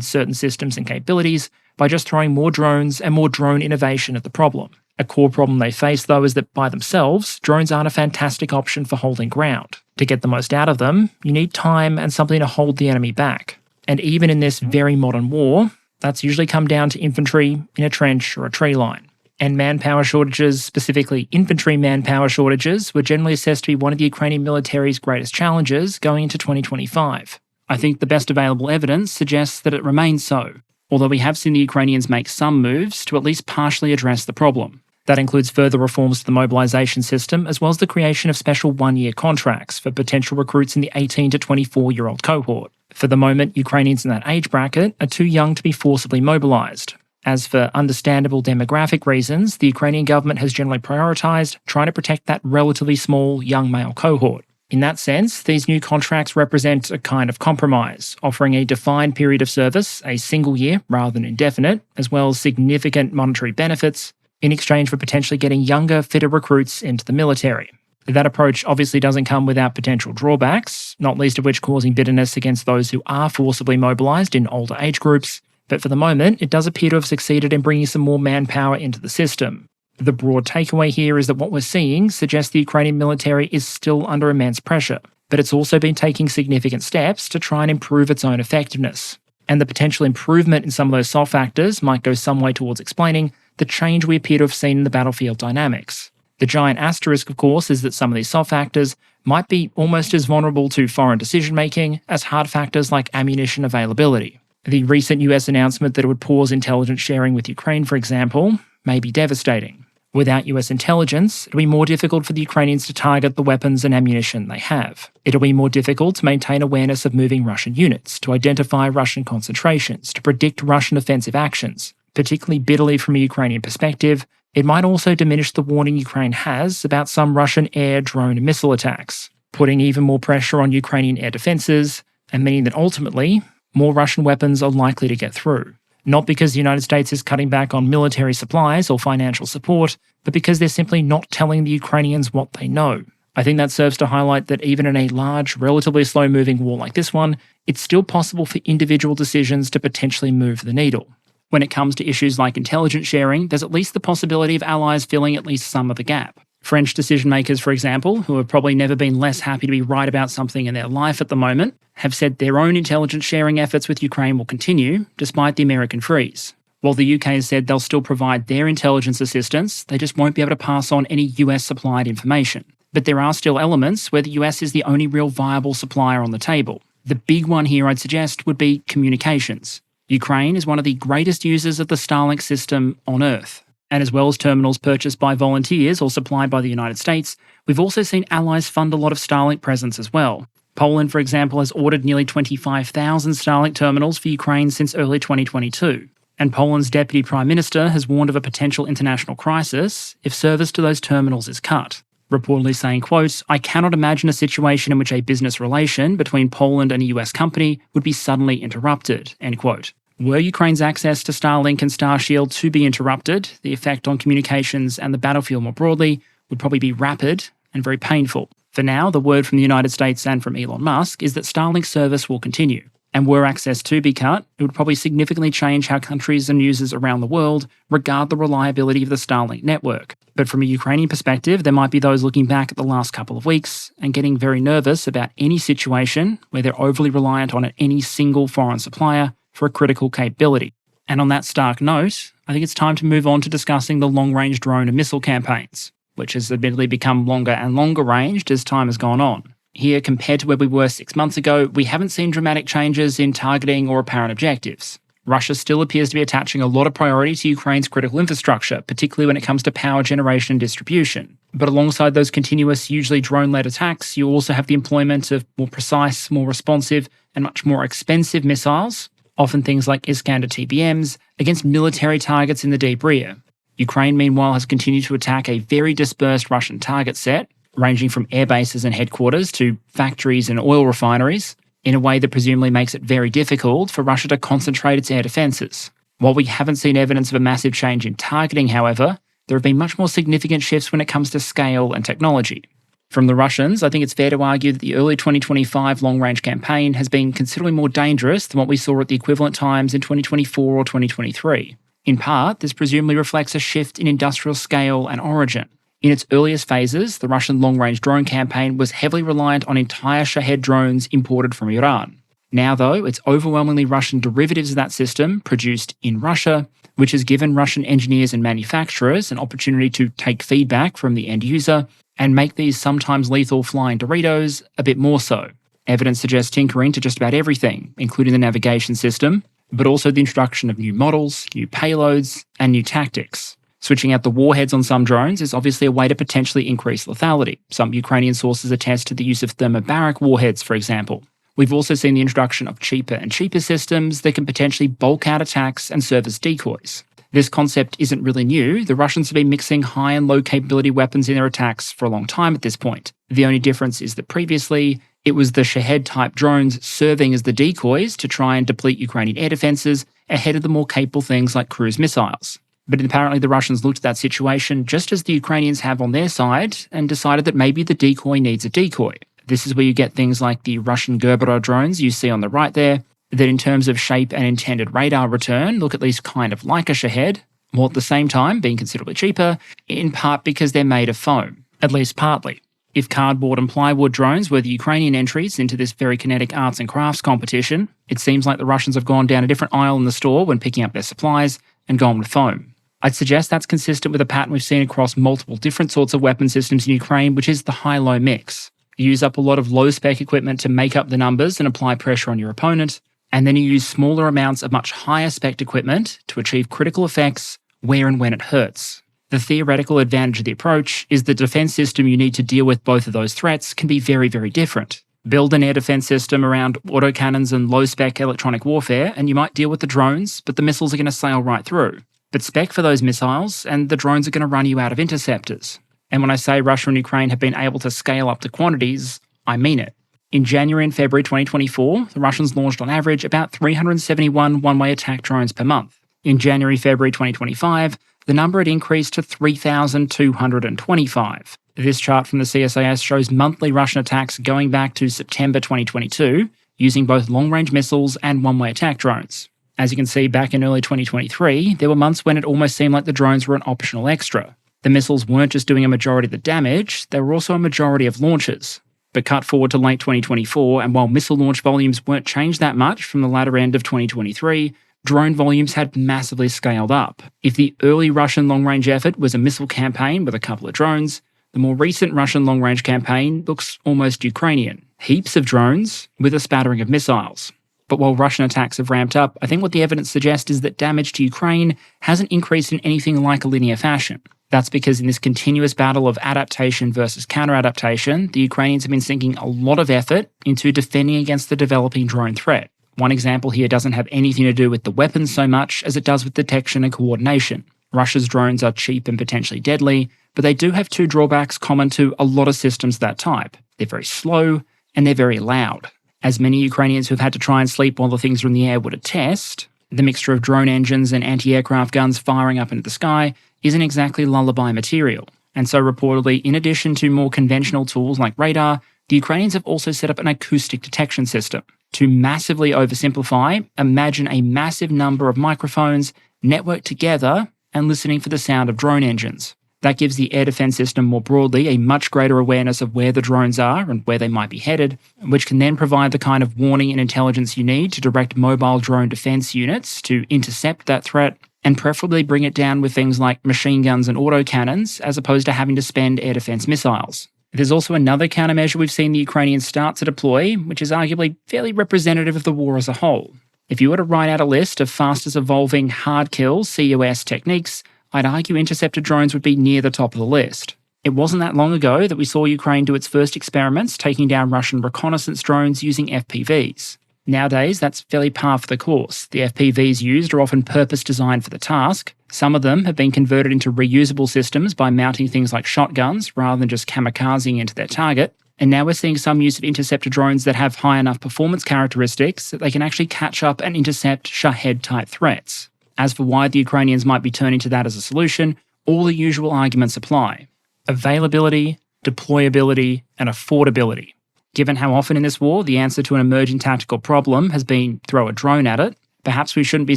certain systems and capabilities by just throwing more drones and more drone innovation at the problem. A core problem they face, though, is that by themselves, drones aren't a fantastic option for holding ground. To get the most out of them, you need time and something to hold the enemy back. And even in this very modern war, that's usually come down to infantry in a trench or a tree line. And manpower shortages, specifically infantry manpower shortages, were generally assessed to be one of the Ukrainian military's greatest challenges going into 2025. I think the best available evidence suggests that it remains so, although we have seen the Ukrainians make some moves to at least partially address the problem. That includes further reforms to the mobilisation system, as well as the creation of special one-year contracts for potential recruits in the 18 to 24-year-old cohort. For the moment, Ukrainians in that age bracket are too young to be forcibly mobilised. As for understandable demographic reasons, the Ukrainian government has generally prioritised trying to protect that relatively small young male cohort. In that sense, these new contracts represent a kind of compromise, offering a defined period of service, a single year rather than indefinite, as well as significant monetary benefits, in exchange for potentially getting younger, fitter recruits into the military. That approach obviously doesn't come without potential drawbacks, not least of which causing bitterness against those who are forcibly mobilised in older age groups, but for the moment it does appear to have succeeded in bringing some more manpower into the system. The broad takeaway here is that what we're seeing suggests the Ukrainian military is still under immense pressure, but it's also been taking significant steps to try and improve its own effectiveness. And the potential improvement in some of those soft factors might go some way towards explaining the change we appear to have seen in the battlefield dynamics. The giant asterisk, of course, is that some of these soft factors might be almost as vulnerable to foreign decision-making as hard factors like ammunition availability. The recent US announcement that it would pause intelligence sharing with Ukraine, for example, may be devastating. Without US intelligence, it'll be more difficult for the Ukrainians to target the weapons and ammunition they have. It'll be more difficult to maintain awareness of moving Russian units, to identify Russian concentrations, to predict Russian offensive actions. Particularly bitterly from a Ukrainian perspective, it might also diminish the warning Ukraine has about some Russian air, drone and missile attacks, putting even more pressure on Ukrainian air defences, and meaning that ultimately, more Russian weapons are likely to get through. Not because the United States is cutting back on military supplies or financial support, but because they're simply not telling the Ukrainians what they know. I think that serves to highlight that even in a large, relatively slow-moving war like this one, it's still possible for individual decisions to potentially move the needle. When it comes to issues like intelligence sharing, there's at least the possibility of allies filling at least some of the gap. French decision-makers, for example, who have probably never been less happy to be right about something in their life at the moment, have said their own intelligence sharing efforts with Ukraine will continue, despite the American freeze. While the UK has said they'll still provide their intelligence assistance, they just won't be able to pass on any US-supplied information. But there are still elements where the US is the only real viable supplier on the table. The big one here, I'd suggest, would be communications. Ukraine is one of the greatest users of the Starlink system on Earth. And as well as terminals purchased by volunteers or supplied by the United States, we've also seen allies fund a lot of Starlink presence as well. Poland, for example, has ordered nearly 25,000 Starlink terminals for Ukraine since early 2022. And Poland's Deputy Prime Minister has warned of a potential international crisis if service to those terminals is cut, reportedly saying, quote, "I cannot imagine a situation in which a business relation between Poland and a US company would be suddenly interrupted," end quote. Were Ukraine's access to Starlink and Starshield to be interrupted, the effect on communications and the battlefield more broadly would probably be rapid and very painful. For now, the word from the United States and from Elon Musk is that Starlink service will continue. And were access to be cut, it would probably significantly change how countries and users around the world regard the reliability of the Starlink network. But from a Ukrainian perspective, there might be those looking back at the last couple of weeks and getting very nervous about any situation where they're overly reliant on any single foreign supplier for a critical capability. And on that stark note, I think it's time to move on to discussing the long-range drone and missile campaigns, which has admittedly become longer and longer ranged as time has gone on. Here, compared to where we were 6 months ago, we haven't seen dramatic changes in targeting or apparent objectives. Russia still appears to be attaching a lot of priority to Ukraine's critical infrastructure, particularly when it comes to power generation and distribution. But alongside those continuous, usually drone-led attacks, you also have the employment of more precise, more responsive, and much more expensive missiles, often things like Iskander TBMs, against military targets in the deep rear. Ukraine, meanwhile, has continued to attack a very dispersed Russian target set, ranging from air bases and headquarters to factories and oil refineries, in a way that presumably makes it very difficult for Russia to concentrate its air defences. While we haven't seen evidence of a massive change in targeting, however, there have been much more significant shifts when it comes to scale and technology. From the Russians, I think it's fair to argue that the early 2025 long-range campaign has been considerably more dangerous than what we saw at the equivalent times in 2024 or 2023. In part, this presumably reflects a shift in industrial scale and origin. In its earliest phases, the Russian long-range drone campaign was heavily reliant on entire Shahed drones imported from Iran. Now, though, it's overwhelmingly Russian derivatives of that system produced in Russia, which has given Russian engineers and manufacturers an opportunity to take feedback from the end user and make these sometimes lethal flying Doritos a bit more so. Evidence suggests tinkering to just about everything, including the navigation system, but also the introduction of new models, new payloads, and new tactics. Switching out the warheads on some drones is obviously a way to potentially increase lethality. Some Ukrainian sources attest to the use of thermobaric warheads, for example. We've also seen the introduction of cheaper and cheaper systems that can potentially bulk out attacks and serve as decoys. This concept isn't really new. The Russians have been mixing high and low capability weapons in their attacks for a long time at this point. The only difference is that previously, it was the Shahed-type drones serving as the decoys to try and deplete Ukrainian air defences ahead of the more capable things like cruise missiles. But apparently the Russians looked at that situation just as the Ukrainians have on their side and decided that maybe the decoy needs a decoy. This is where you get things like the Russian Gerberow drones you see on the right there, that in terms of shape and intended radar return look at least kind of like a Shahed, while at the same time being considerably cheaper, in part because they're made of foam, at least partly. If cardboard and plywood drones were the Ukrainian entries into this very kinetic arts and crafts competition, it seems like the Russians have gone down a different aisle in the store when picking up their supplies and gone with foam. I'd suggest that's consistent with a pattern we've seen across multiple different sorts of weapon systems in Ukraine, which is the high-low mix. You use up a lot of low-spec equipment to make up the numbers and apply pressure on your opponent, and then you use smaller amounts of much higher-spec equipment to achieve critical effects where and when it hurts. The theoretical advantage of the approach is the defense system you need to deal with both of those threats can be very, very different. Build an air defense system around autocannons and low-spec electronic warfare, and you might deal with the drones, but the missiles are going to sail right through. But spec for those missiles, and the drones are going to run you out of interceptors. And when I say Russia and Ukraine have been able to scale up to quantities, I mean it. In January and February 2024, the Russians launched on average about 371 one-way attack drones per month. In January-February 2025, the number had increased to 3,225. This chart from the CSIS shows monthly Russian attacks going back to September 2022, using both long-range missiles and one-way attack drones. As you can see, back in early 2023, there were months when it almost seemed like the drones were an optional extra. The missiles weren't just doing a majority of the damage, they were also a majority of launches. But cut forward to late 2024, and while missile launch volumes weren't changed that much from the latter end of 2023, drone volumes had massively scaled up. If the early Russian long-range effort was a missile campaign with a couple of drones, the more recent Russian long-range campaign looks almost Ukrainian. Heaps of drones with a spattering of missiles. But while Russian attacks have ramped up, I think what the evidence suggests is that damage to Ukraine hasn't increased in anything like a linear fashion. That's because in this continuous battle of adaptation versus counter-adaptation, the Ukrainians have been sinking a lot of effort into defending against the developing drone threat. One example here doesn't have anything to do with the weapons so much as it does with detection and coordination. Russia's drones are cheap and potentially deadly, but they do have two drawbacks common to a lot of systems of that type. They're very slow and they're very loud. As many Ukrainians who've had to try and sleep while the things are in the air would attest, the mixture of drone engines and anti-aircraft guns firing up into the sky isn't exactly lullaby material. And so reportedly, in addition to more conventional tools like radar, the Ukrainians have also set up an acoustic detection system. To massively oversimplify, imagine a massive number of microphones networked together and listening for the sound of drone engines. That gives the air defense system more broadly a much greater awareness of where the drones are and where they might be headed, which can then provide the kind of warning and intelligence you need to direct mobile drone defense units to intercept that threat and preferably bring it down with things like machine guns and autocannons as opposed to having to spend air defense missiles. There's also another countermeasure we've seen the Ukrainians start to deploy, which is arguably fairly representative of the war as a whole. If you were to write out a list of fastest evolving hard kill CUS techniques, I'd argue interceptor drones would be near the top of the list. It wasn't that long ago that we saw Ukraine do its first experiments taking down Russian reconnaissance drones using FPVs. Nowadays, that's fairly par for the course. The FPVs used are often purpose-designed for the task. Some of them have been converted into reusable systems by mounting things like shotguns rather than just kamikazing into their target. And now we're seeing some use of interceptor drones that have high enough performance characteristics that they can actually catch up and intercept Shahed-type threats. As for why the Ukrainians might be turning to that as a solution, all the usual arguments apply. Availability, deployability, and affordability. Given how often in this war the answer to an emerging tactical problem has been throw a drone at it, perhaps we shouldn't be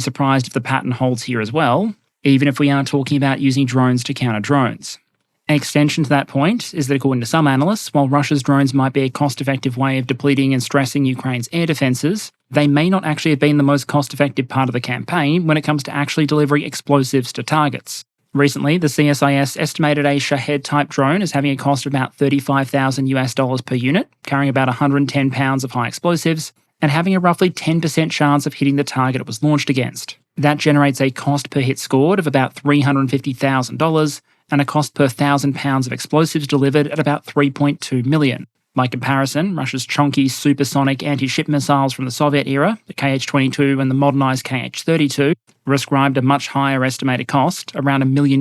surprised if the pattern holds here as well, even if we aren't talking about using drones to counter drones. An extension to that point is that according to some analysts, while Russia's drones might be a cost-effective way of depleting and stressing Ukraine's air defences, they may not actually have been the most cost-effective part of the campaign when it comes to actually delivering explosives to targets. Recently, the CSIS estimated a Shahed-type drone as having a cost of about $35,000 per unit, carrying about 110 pounds of high explosives, and having a roughly 10% chance of hitting the target it was launched against. That generates a cost per hit scored of about $350,000 and a cost per 1,000 pounds of explosives delivered at about $3.2 million. By comparison, Russia's chunky supersonic anti-ship missiles from the Soviet era, the Kh-22 and the modernised Kh-32, were ascribed a much higher estimated cost, around $1 million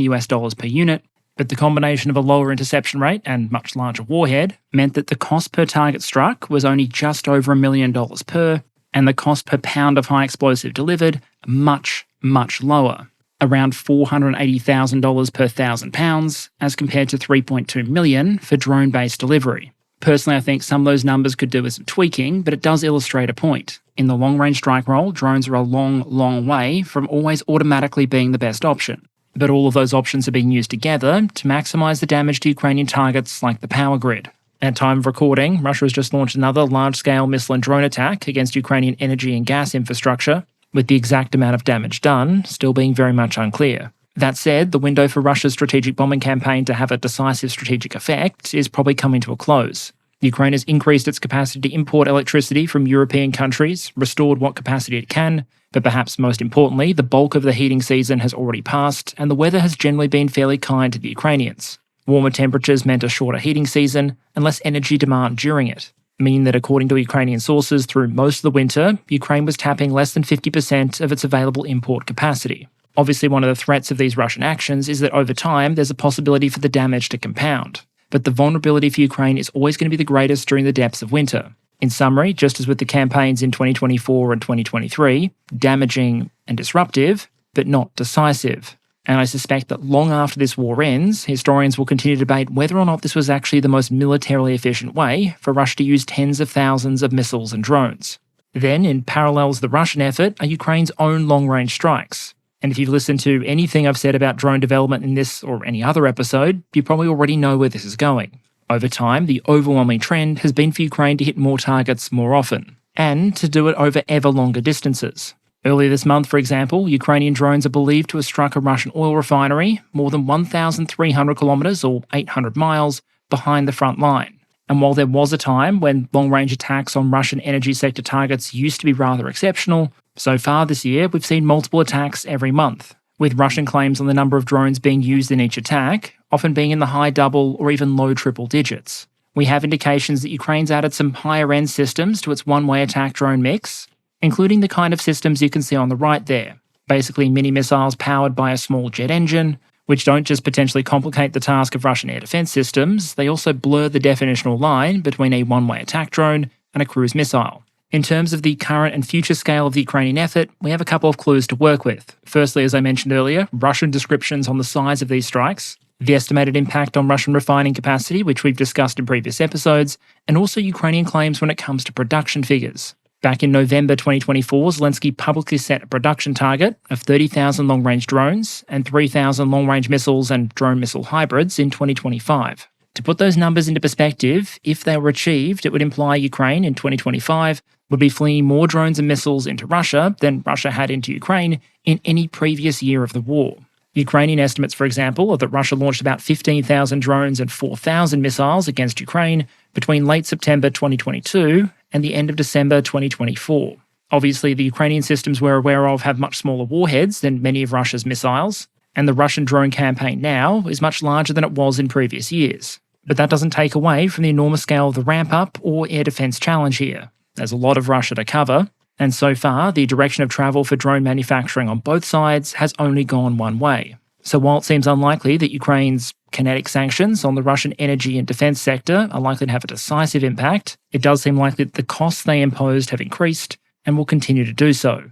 per unit, but the combination of a lower interception rate and much larger warhead meant that the cost per target struck was only just over $1 million per, and the cost per pound of high explosive delivered much, much lower, around $480,000 per 1,000 pounds, as compared to $3.2 million for drone-based delivery. Personally, I think some of those numbers could do with some tweaking, but it does illustrate a point. In the long-range strike role, drones are a long, long way from always automatically being the best option. But all of those options are being used together to maximise the damage to Ukrainian targets like the power grid. At time of recording, Russia has just launched another large-scale missile and drone attack against Ukrainian energy and gas infrastructure, with the exact amount of damage done still being very much unclear. That said, the window for Russia's strategic bombing campaign to have a decisive strategic effect is probably coming to a close. Ukraine has increased its capacity to import electricity from European countries, restored what capacity it can, but perhaps most importantly, the bulk of the heating season has already passed, and the weather has generally been fairly kind to the Ukrainians. Warmer temperatures meant a shorter heating season and less energy demand during it, meaning that according to Ukrainian sources, through most of the winter, Ukraine was tapping less than 50% of its available import capacity. Obviously, one of the threats of these Russian actions is that over time there's a possibility for the damage to compound. But the vulnerability for Ukraine is always going to be the greatest during the depths of winter. In summary, just as with the campaigns in 2024 and 2023, damaging and disruptive, but not decisive. And I suspect that long after this war ends, historians will continue to debate whether or not this was actually the most militarily efficient way for Russia to use tens of thousands of missiles and drones. Then, in parallel to the Russian effort, are Ukraine's own long-range strikes. And if you've listened to anything I've said about drone development in this or any other episode, you probably already know where this is going. Over time, the overwhelming trend has been for Ukraine to hit more targets more often, and to do it over ever longer distances. Earlier this month, for example, Ukrainian drones are believed to have struck a Russian oil refinery more than 1,300 kilometres or 800 miles behind the front line. And while there was a time when long-range attacks on Russian energy sector targets used to be rather exceptional, so far this year we've seen multiple attacks every month, with Russian claims on the number of drones being used in each attack often being in the high double or even low triple digits. We have indications that Ukraine's added some higher-end systems to its one-way attack drone mix, including the kind of systems you can see on the right there, basically mini-missiles powered by a small jet engine, which don't just potentially complicate the task of Russian air defense systems, they also blur the definitional line between a one-way attack drone and a cruise missile. In terms of the current and future scale of the Ukrainian effort, we have a couple of clues to work with. Firstly, as I mentioned earlier, Russian descriptions on the size of these strikes, the estimated impact on Russian refining capacity, which we've discussed in previous episodes, and also Ukrainian claims when it comes to production figures. Back in November 2024, Zelensky publicly set a production target of 30,000 long-range drones and 3,000 long-range missiles and drone missile hybrids in 2025. To put those numbers into perspective, if they were achieved, it would imply Ukraine in 2025 would be fleeing more drones and missiles into Russia than Russia had into Ukraine in any previous year of the war. Ukrainian estimates, for example, are that Russia launched about 15,000 drones and 4,000 missiles against Ukraine between late September 2022 and the end of December 2024. Obviously, the Ukrainian systems we're aware of have much smaller warheads than many of Russia's missiles, and the Russian drone campaign now is much larger than it was in previous years. But that doesn't take away from the enormous scale of the ramp-up or air defense challenge here. There's a lot of Russia to cover, and so far, the direction of travel for drone manufacturing on both sides has only gone one way. So while it seems unlikely that Ukraine's kinetic sanctions on the Russian energy and defense sector are likely to have a decisive impact, it does seem likely that the costs they imposed have increased and will continue to do so.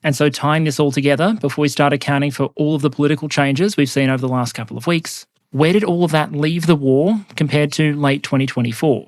And so tying this all together, before we start accounting for all of the political changes we've seen over the last couple of weeks, where did all of that leave the war compared to late 2024?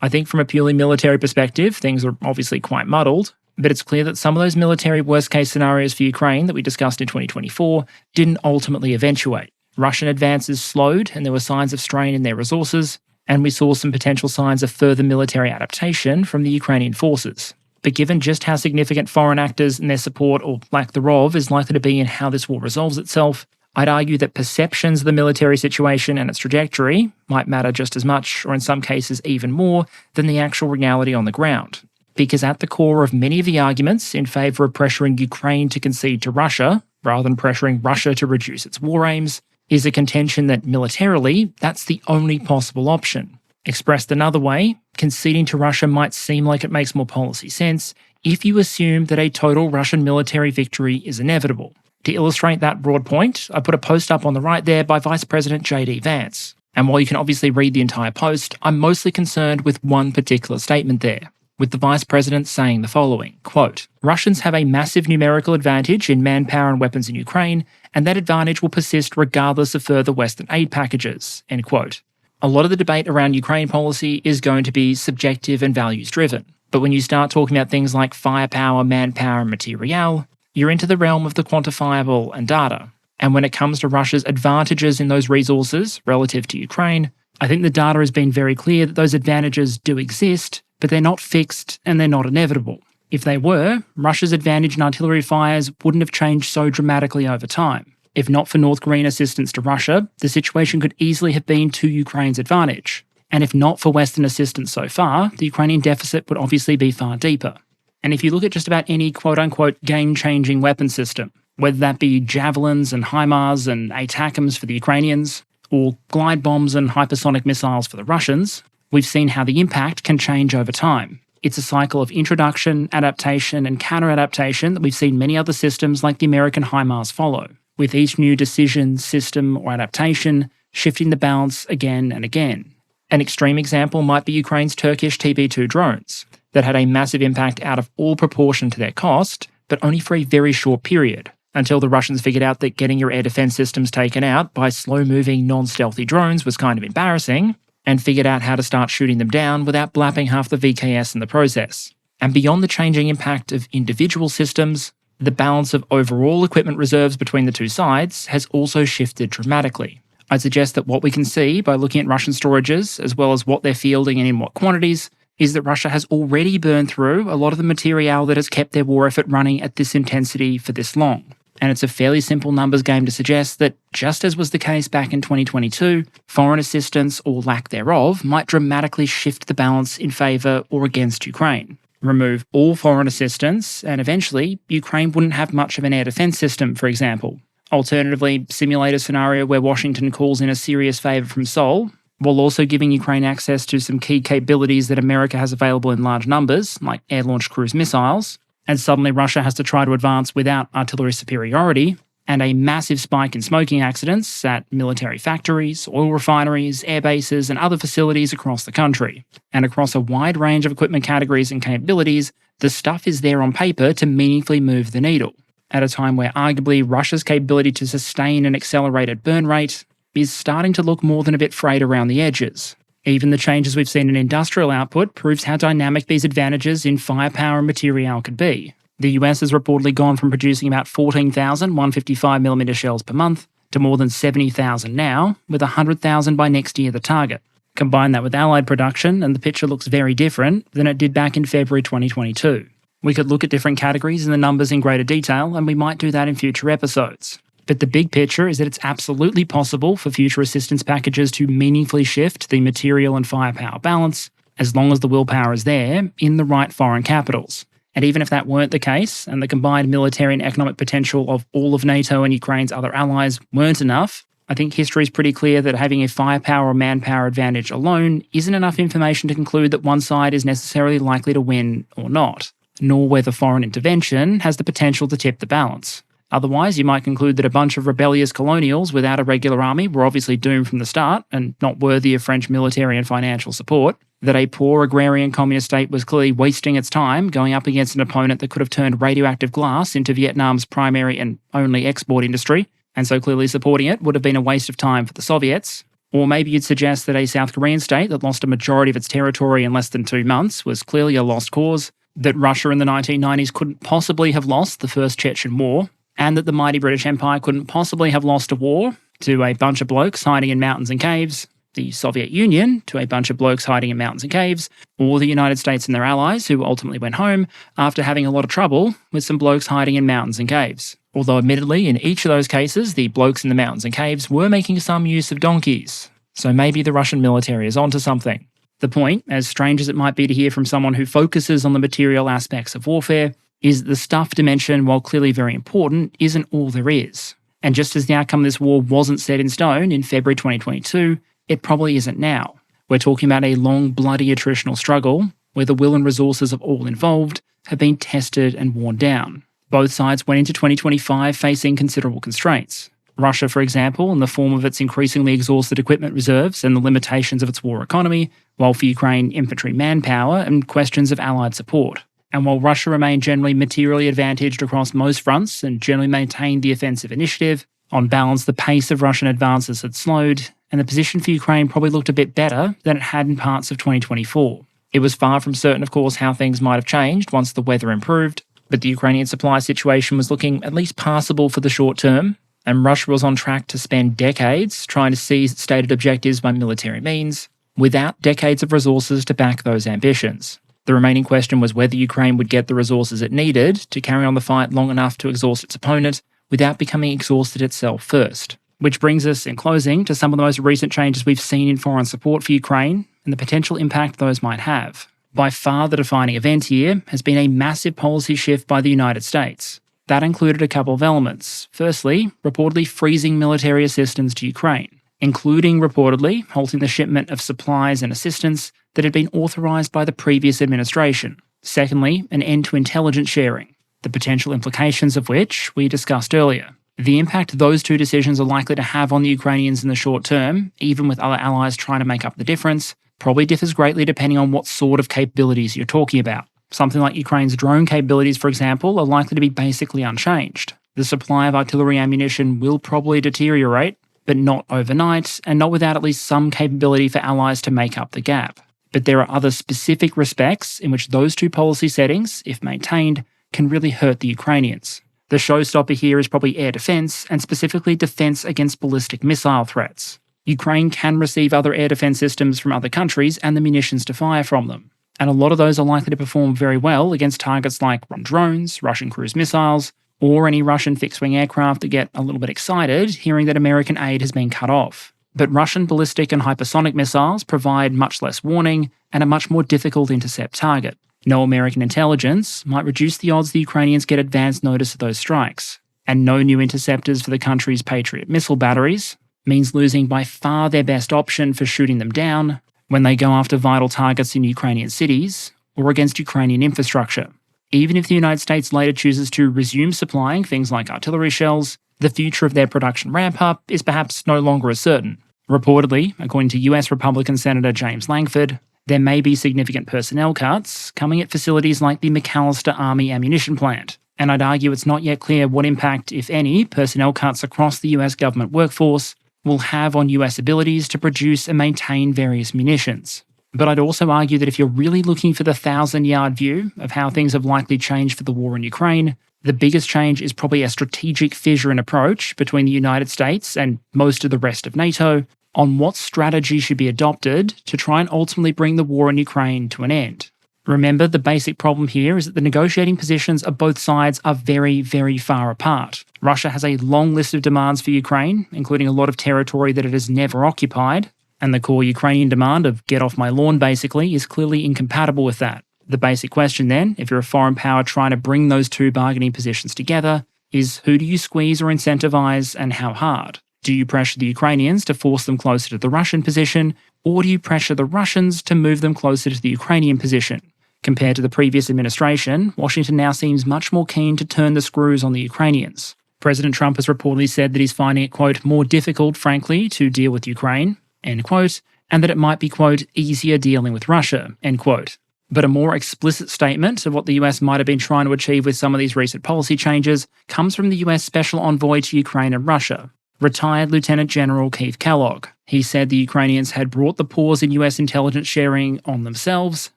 I think from a purely military perspective, things are obviously quite muddled, but it's clear that some of those military worst-case scenarios for Ukraine that we discussed in 2024 didn't ultimately eventuate. Russian advances slowed and there were signs of strain in their resources, and we saw some potential signs of further military adaptation from the Ukrainian forces. But given just how significant foreign actors and their support or lack thereof is likely to be in how this war resolves itself, I'd argue that perceptions of the military situation and its trajectory might matter just as much, or in some cases even more, than the actual reality on the ground. Because at the core of many of the arguments in favour of pressuring Ukraine to concede to Russia, rather than pressuring Russia to reduce its war aims, is a contention that militarily, that's the only possible option. Expressed another way, conceding to Russia might seem like it makes more policy sense if you assume that a total Russian military victory is inevitable. To illustrate that broad point, I put a post up on the right there by Vice President J.D. Vance. And while you can obviously read the entire post, I'm mostly concerned with one particular statement there, with the Vice President saying the following, quote, "Russians have a massive numerical advantage in manpower and weapons in Ukraine, and that advantage will persist regardless of further Western aid packages," end quote. A lot of the debate around Ukraine policy is going to be subjective and values-driven. But when you start talking about things like firepower, manpower, and materiel, you're into the realm of the quantifiable and data. And when it comes to Russia's advantages in those resources relative to Ukraine, I think the data has been very clear that those advantages do exist, but they're not fixed and they're not inevitable. If they were, Russia's advantage in artillery fires wouldn't have changed so dramatically over time. If not for North Korean assistance to Russia, the situation could easily have been to Ukraine's advantage. And if not for Western assistance so far, the Ukrainian deficit would obviously be far deeper. And if you look at just about any quote-unquote game-changing weapon system, whether that be Javelins and HIMARS and ATACMS for the Ukrainians, or glide bombs and hypersonic missiles for the Russians, we've seen how the impact can change over time. It's a cycle of introduction, adaptation, and counter-adaptation that we've seen many other systems like the American HIMARS follow, with each new decision, system, or adaptation shifting the balance again and again. An extreme example might be Ukraine's Turkish TB2 drones, that had a massive impact out of all proportion to their cost, but only for a very short period, until the Russians figured out that getting your air defense systems taken out by slow-moving, non-stealthy drones was kind of embarrassing, and figured out how to start shooting them down without blapping half the VKS in the process. And beyond the changing impact of individual systems, the balance of overall equipment reserves between the two sides has also shifted dramatically. I'd suggest that what we can see by looking at Russian storages, as well as what they're fielding and in what quantities, is that Russia has already burned through a lot of the material that has kept their war effort running at this intensity for this long. And it's a fairly simple numbers game to suggest that, just as was the case back in 2022, foreign assistance or lack thereof might dramatically shift the balance in favour or against Ukraine. Remove all foreign assistance, and eventually, Ukraine wouldn't have much of an air defence system, for example. Alternatively, simulate a scenario where Washington calls in a serious favour from Seoul, while also giving Ukraine access to some key capabilities that America has available in large numbers, like air-launched cruise missiles, and suddenly Russia has to try to advance without artillery superiority, and a massive spike in smoking accidents at military factories, oil refineries, air bases, and other facilities across the country. And across a wide range of equipment categories and capabilities, the stuff is there on paper to meaningfully move the needle, at a time where arguably Russia's capability to sustain an accelerated burn rate is starting to look more than a bit frayed around the edges. Even the changes we've seen in industrial output proves how dynamic these advantages in firepower and material could be. The US has reportedly gone from producing about 14,000 155mm shells per month to more than 70,000 now, with 100,000 by next year the target. Combine that with Allied production and the picture looks very different than it did back in February 2022. We could look at different categories and the numbers in greater detail, and we might do that in future episodes. But the big picture is that it's absolutely possible for future assistance packages to meaningfully shift the material and firepower balance, as long as the willpower is there, in the right foreign capitals. And even if that weren't the case, and the combined military and economic potential of all of NATO and Ukraine's other allies weren't enough, I think history is pretty clear that having a firepower or manpower advantage alone isn't enough information to conclude that one side is necessarily likely to win or not, nor whether foreign intervention has the potential to tip the balance. Otherwise, you might conclude that a bunch of rebellious colonials without a regular army were obviously doomed from the start and not worthy of French military and financial support, that a poor agrarian communist state was clearly wasting its time going up against an opponent that could have turned radioactive glass into Vietnam's primary and only export industry, and so clearly supporting it would have been a waste of time for the Soviets. Or maybe you'd suggest that a South Korean state that lost a majority of its territory in less than 2 months was clearly a lost cause, that Russia in the 1990s couldn't possibly have lost the First Chechen War, and that the mighty British Empire couldn't possibly have lost a war to a bunch of blokes hiding in mountains and caves, the Soviet Union to a bunch of blokes hiding in mountains and caves, or the United States and their allies who ultimately went home after having a lot of trouble with some blokes hiding in mountains and caves. Although admittedly, in each of those cases, the blokes in the mountains and caves were making some use of donkeys. So maybe the Russian military is onto something. The point, as strange as it might be to hear from someone who focuses on the material aspects of warfare, is that the stuff dimension, while clearly very important, isn't all there is. And just as the outcome of this war wasn't set in stone in February 2022, it probably isn't now. We're talking about a long, bloody attritional struggle where the will and resources of all involved have been tested and worn down. Both sides went into 2025 facing considerable constraints. Russia, for example, in the form of its increasingly exhausted equipment reserves and the limitations of its war economy, while for Ukraine, infantry manpower and questions of allied support. And while Russia remained generally materially advantaged across most fronts and generally maintained the offensive initiative, on balance the pace of Russian advances had slowed, and the position for Ukraine probably looked a bit better than it had in parts of 2024. It was far from certain, of course, how things might have changed once the weather improved, but the Ukrainian supply situation was looking at least passable for the short term, and Russia was on track to spend decades trying to seize its stated objectives by military means, without decades of resources to back those ambitions. The remaining question was whether Ukraine would get the resources it needed to carry on the fight long enough to exhaust its opponent without becoming exhausted itself first. Which brings us, in closing, to some of the most recent changes we've seen in foreign support for Ukraine and the potential impact those might have. By far the defining event here has been a massive policy shift by the United States. That included a couple of elements. Firstly, reportedly freezing military assistance to Ukraine, including reportedly halting the shipment of supplies and assistance that had been authorised by the previous administration. Secondly, an end to intelligence sharing, the potential implications of which we discussed earlier. The impact those two decisions are likely to have on the Ukrainians in the short term, even with other allies trying to make up the difference, probably differs greatly depending on what sort of capabilities you're talking about. Something like Ukraine's drone capabilities, for example, are likely to be basically unchanged. The supply of artillery ammunition will probably deteriorate, but not overnight, and not without at least some capability for allies to make up the gap. But there are other specific respects in which those two policy settings, if maintained, can really hurt the Ukrainians. The showstopper here is probably air defence, and specifically defence against ballistic missile threats. Ukraine can receive other air defence systems from other countries and the munitions to fire from them. And a lot of those are likely to perform very well against targets like drones, Russian cruise missiles, or any Russian fixed-wing aircraft that get a little bit excited hearing that American aid has been cut off. But Russian ballistic and hypersonic missiles provide much less warning and a much more difficult intercept target. No American intelligence might reduce the odds the Ukrainians get advance notice of those strikes. And no new interceptors for the country's Patriot missile batteries means losing by far their best option for shooting them down when they go after vital targets in Ukrainian cities or against Ukrainian infrastructure. Even if the United States later chooses to resume supplying things like artillery shells, the future of their production ramp-up is perhaps no longer as certain. Reportedly, according to US Republican Senator James Langford, there may be significant personnel cuts coming at facilities like the McAllister Army Ammunition Plant, and I'd argue it's not yet clear what impact, if any, personnel cuts across the US government workforce will have on US abilities to produce and maintain various munitions. But I'd also argue that if you're really looking for the 1,000-yard view of how things have likely changed for the war in Ukraine, the biggest change is probably a strategic fissure in approach between the United States and most of the rest of NATO on what strategy should be adopted to try and ultimately bring the war in Ukraine to an end. Remember, the basic problem here is that the negotiating positions of both sides are very, very far apart. Russia has a long list of demands for Ukraine, including a lot of territory that it has never occupied, and the core Ukrainian demand of get off my lawn basically is clearly incompatible with that. The basic question then, if you're a foreign power trying to bring those two bargaining positions together, is who do you squeeze or incentivize and how hard? Do you pressure the Ukrainians to force them closer to the Russian position, or do you pressure the Russians to move them closer to the Ukrainian position? Compared to the previous administration, Washington now seems much more keen to turn the screws on the Ukrainians. President Trump has reportedly said that he's finding it, quote, more difficult, frankly, to deal with Ukraine, end quote, and that it might be, quote, easier dealing with Russia, end quote. But a more explicit statement of what the US might have been trying to achieve with some of these recent policy changes comes from the US Special Envoy to Ukraine and Russia, retired Lieutenant General Keith Kellogg. He said the Ukrainians had brought the pause in US intelligence sharing on themselves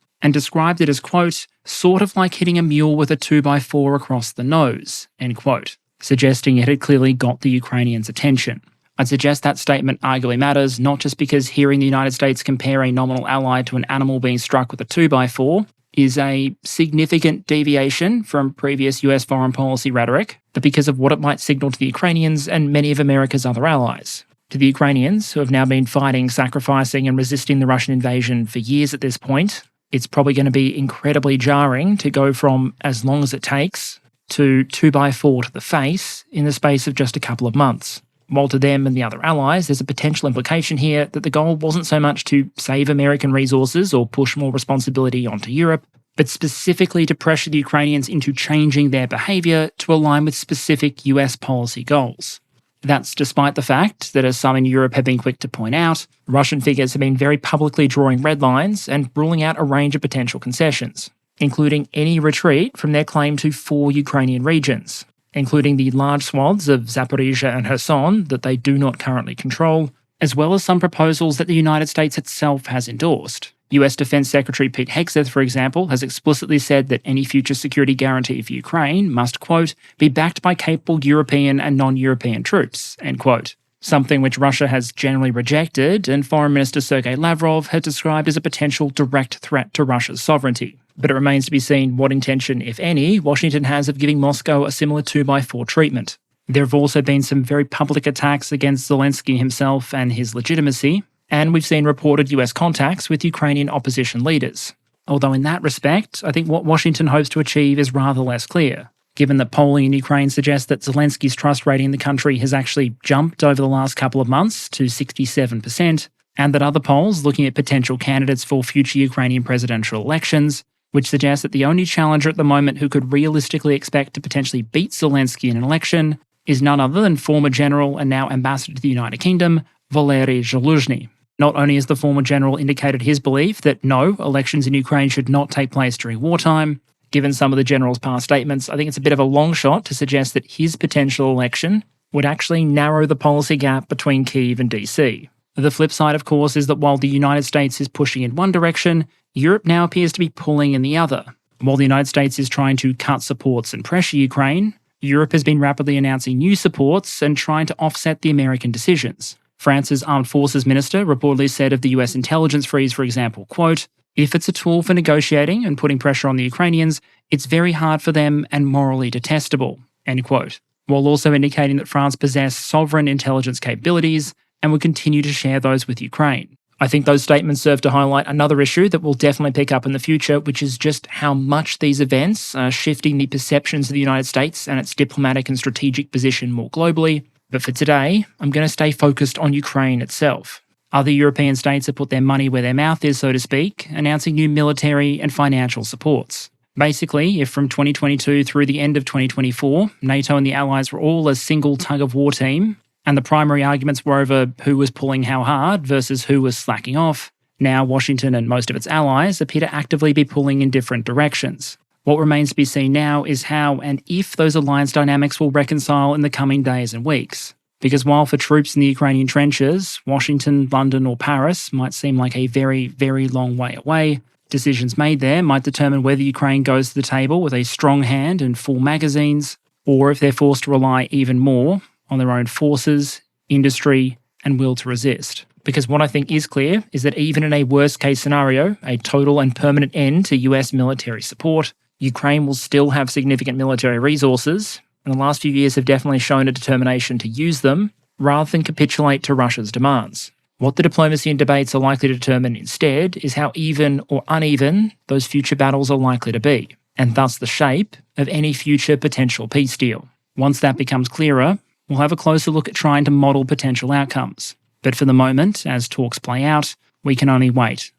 and described it as, quote, sort of like hitting a mule with a 2x4 across the nose, end quote, suggesting it had clearly got the Ukrainians' attention. I'd suggest that statement arguably matters, not just because hearing the United States compare a nominal ally to an animal being struck with a 2x4 is a significant deviation from previous US foreign policy rhetoric, but because of what it might signal to the Ukrainians and many of America's other allies. To the Ukrainians, who have now been fighting, sacrificing and resisting the Russian invasion for years at this point, it's probably going to be incredibly jarring to go from as long as it takes to 2x4 to the face in the space of just a couple of months. While to them and the other allies, there's a potential implication here that the goal wasn't so much to save American resources or push more responsibility onto Europe, but specifically to pressure the Ukrainians into changing their behaviour to align with specific US policy goals. That's despite the fact that, as some in Europe have been quick to point out, Russian figures have been very publicly drawing red lines and ruling out a range of potential concessions, including any retreat from their claim to 4 Ukrainian regions, including the large swaths of Zaporizhia and Kherson that they do not currently control, as well as some proposals that the United States itself has endorsed. US Defense Secretary Pete Hegseth, for example, has explicitly said that any future security guarantee for Ukraine must, quote, be backed by capable European and non-European troops, end quote. Something which Russia has generally rejected and Foreign Minister Sergei Lavrov has described as a potential direct threat to Russia's sovereignty. But it remains to be seen what intention, if any, Washington has of giving Moscow a similar 2x4 treatment. There have also been some very public attacks against Zelensky himself and his legitimacy, and we've seen reported US contacts with Ukrainian opposition leaders. Although in that respect, I think what Washington hopes to achieve is rather less clear, given that polling in Ukraine suggests that Zelensky's trust rating in the country has actually jumped over the last couple of months to 67%, and that other polls looking at potential candidates for future Ukrainian presidential elections, which suggests that the only challenger at the moment who could realistically expect to potentially beat Zelensky in an election is none other than former general and now ambassador to the United Kingdom, Valery Zaluzhny. Not only has the former general indicated his belief that no, elections in Ukraine should not take place during wartime, given some of the general's past statements, I think it's a bit of a long shot to suggest that his potential election would actually narrow the policy gap between Kyiv and DC. The flip side, of course, is that while the United States is pushing in one direction, Europe now appears to be pulling in the other. While the United States is trying to cut supports and pressure Ukraine, Europe has been rapidly announcing new supports and trying to offset the American decisions. France's Armed Forces Minister reportedly said of the US intelligence freeze, for example, quote, "If it's a tool for negotiating and putting pressure on the Ukrainians, it's very hard for them and morally detestable," end quote, while also indicating that France possessed sovereign intelligence capabilities and would continue to share those with Ukraine. I think those statements serve to highlight another issue that we'll definitely pick up in the future, which is just how much these events are shifting the perceptions of the United States and its diplomatic and strategic position more globally. But for today, I'm going to stay focused on Ukraine itself. Other European states have put their money where their mouth is, so to speak, announcing new military and financial supports. Basically, if from 2022 through the end of 2024, NATO and the Allies were all a single tug-of-war team, and the primary arguments were over who was pulling how hard versus who was slacking off, now Washington and most of its allies appear to actively be pulling in different directions. What remains to be seen now is how and if those alliance dynamics will reconcile in the coming days and weeks. Because while for troops in the Ukrainian trenches, Washington, London or Paris might seem like a very, very long way away, decisions made there might determine whether Ukraine goes to the table with a strong hand and full magazines, or if they're forced to rely even more on their own forces, industry and will to resist. Because what I think is clear is that even in a worst-case scenario, a total and permanent end to US military support, Ukraine will still have significant military resources, and the last few years have definitely shown a determination to use them, rather than capitulate to Russia's demands. What the diplomacy and debates are likely to determine instead is how even or uneven those future battles are likely to be, and thus the shape of any future potential peace deal. Once that becomes clearer, we'll have a closer look at trying to model potential outcomes. But for the moment, as talks play out, we can only wait.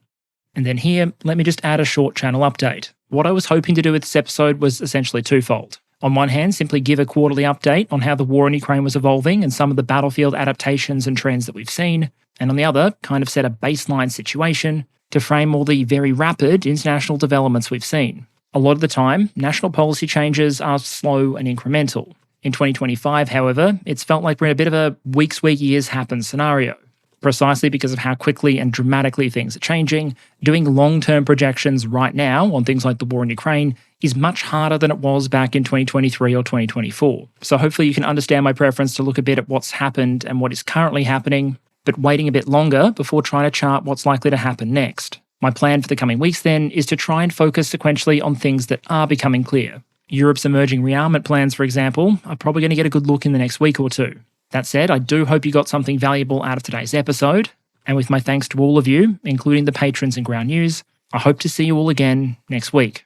And then here, let me just add a short channel update. What I was hoping to do with this episode was essentially twofold. On one hand, simply give a quarterly update on how the war in Ukraine was evolving and some of the battlefield adaptations and trends that we've seen, and on the other, kind of set a baseline situation to frame all the very rapid international developments we've seen. A lot of the time, national policy changes are slow and incremental. In 2025, however, it's felt like we're in a bit of a weeks, years happen scenario. Precisely because of how quickly and dramatically things are changing, doing long-term projections right now on things like the war in Ukraine is much harder than it was back in 2023 or 2024. So hopefully you can understand my preference to look a bit at what's happened and what is currently happening, but waiting a bit longer before trying to chart what's likely to happen next. My plan for the coming weeks then is to try and focus sequentially on things that are becoming clear. Europe's emerging rearmament plans, for example, are probably going to get a good look in the next week or two. That said, I do hope you got something valuable out of today's episode, and with my thanks to all of you, including the patrons and Ground News, I hope to see you all again next week.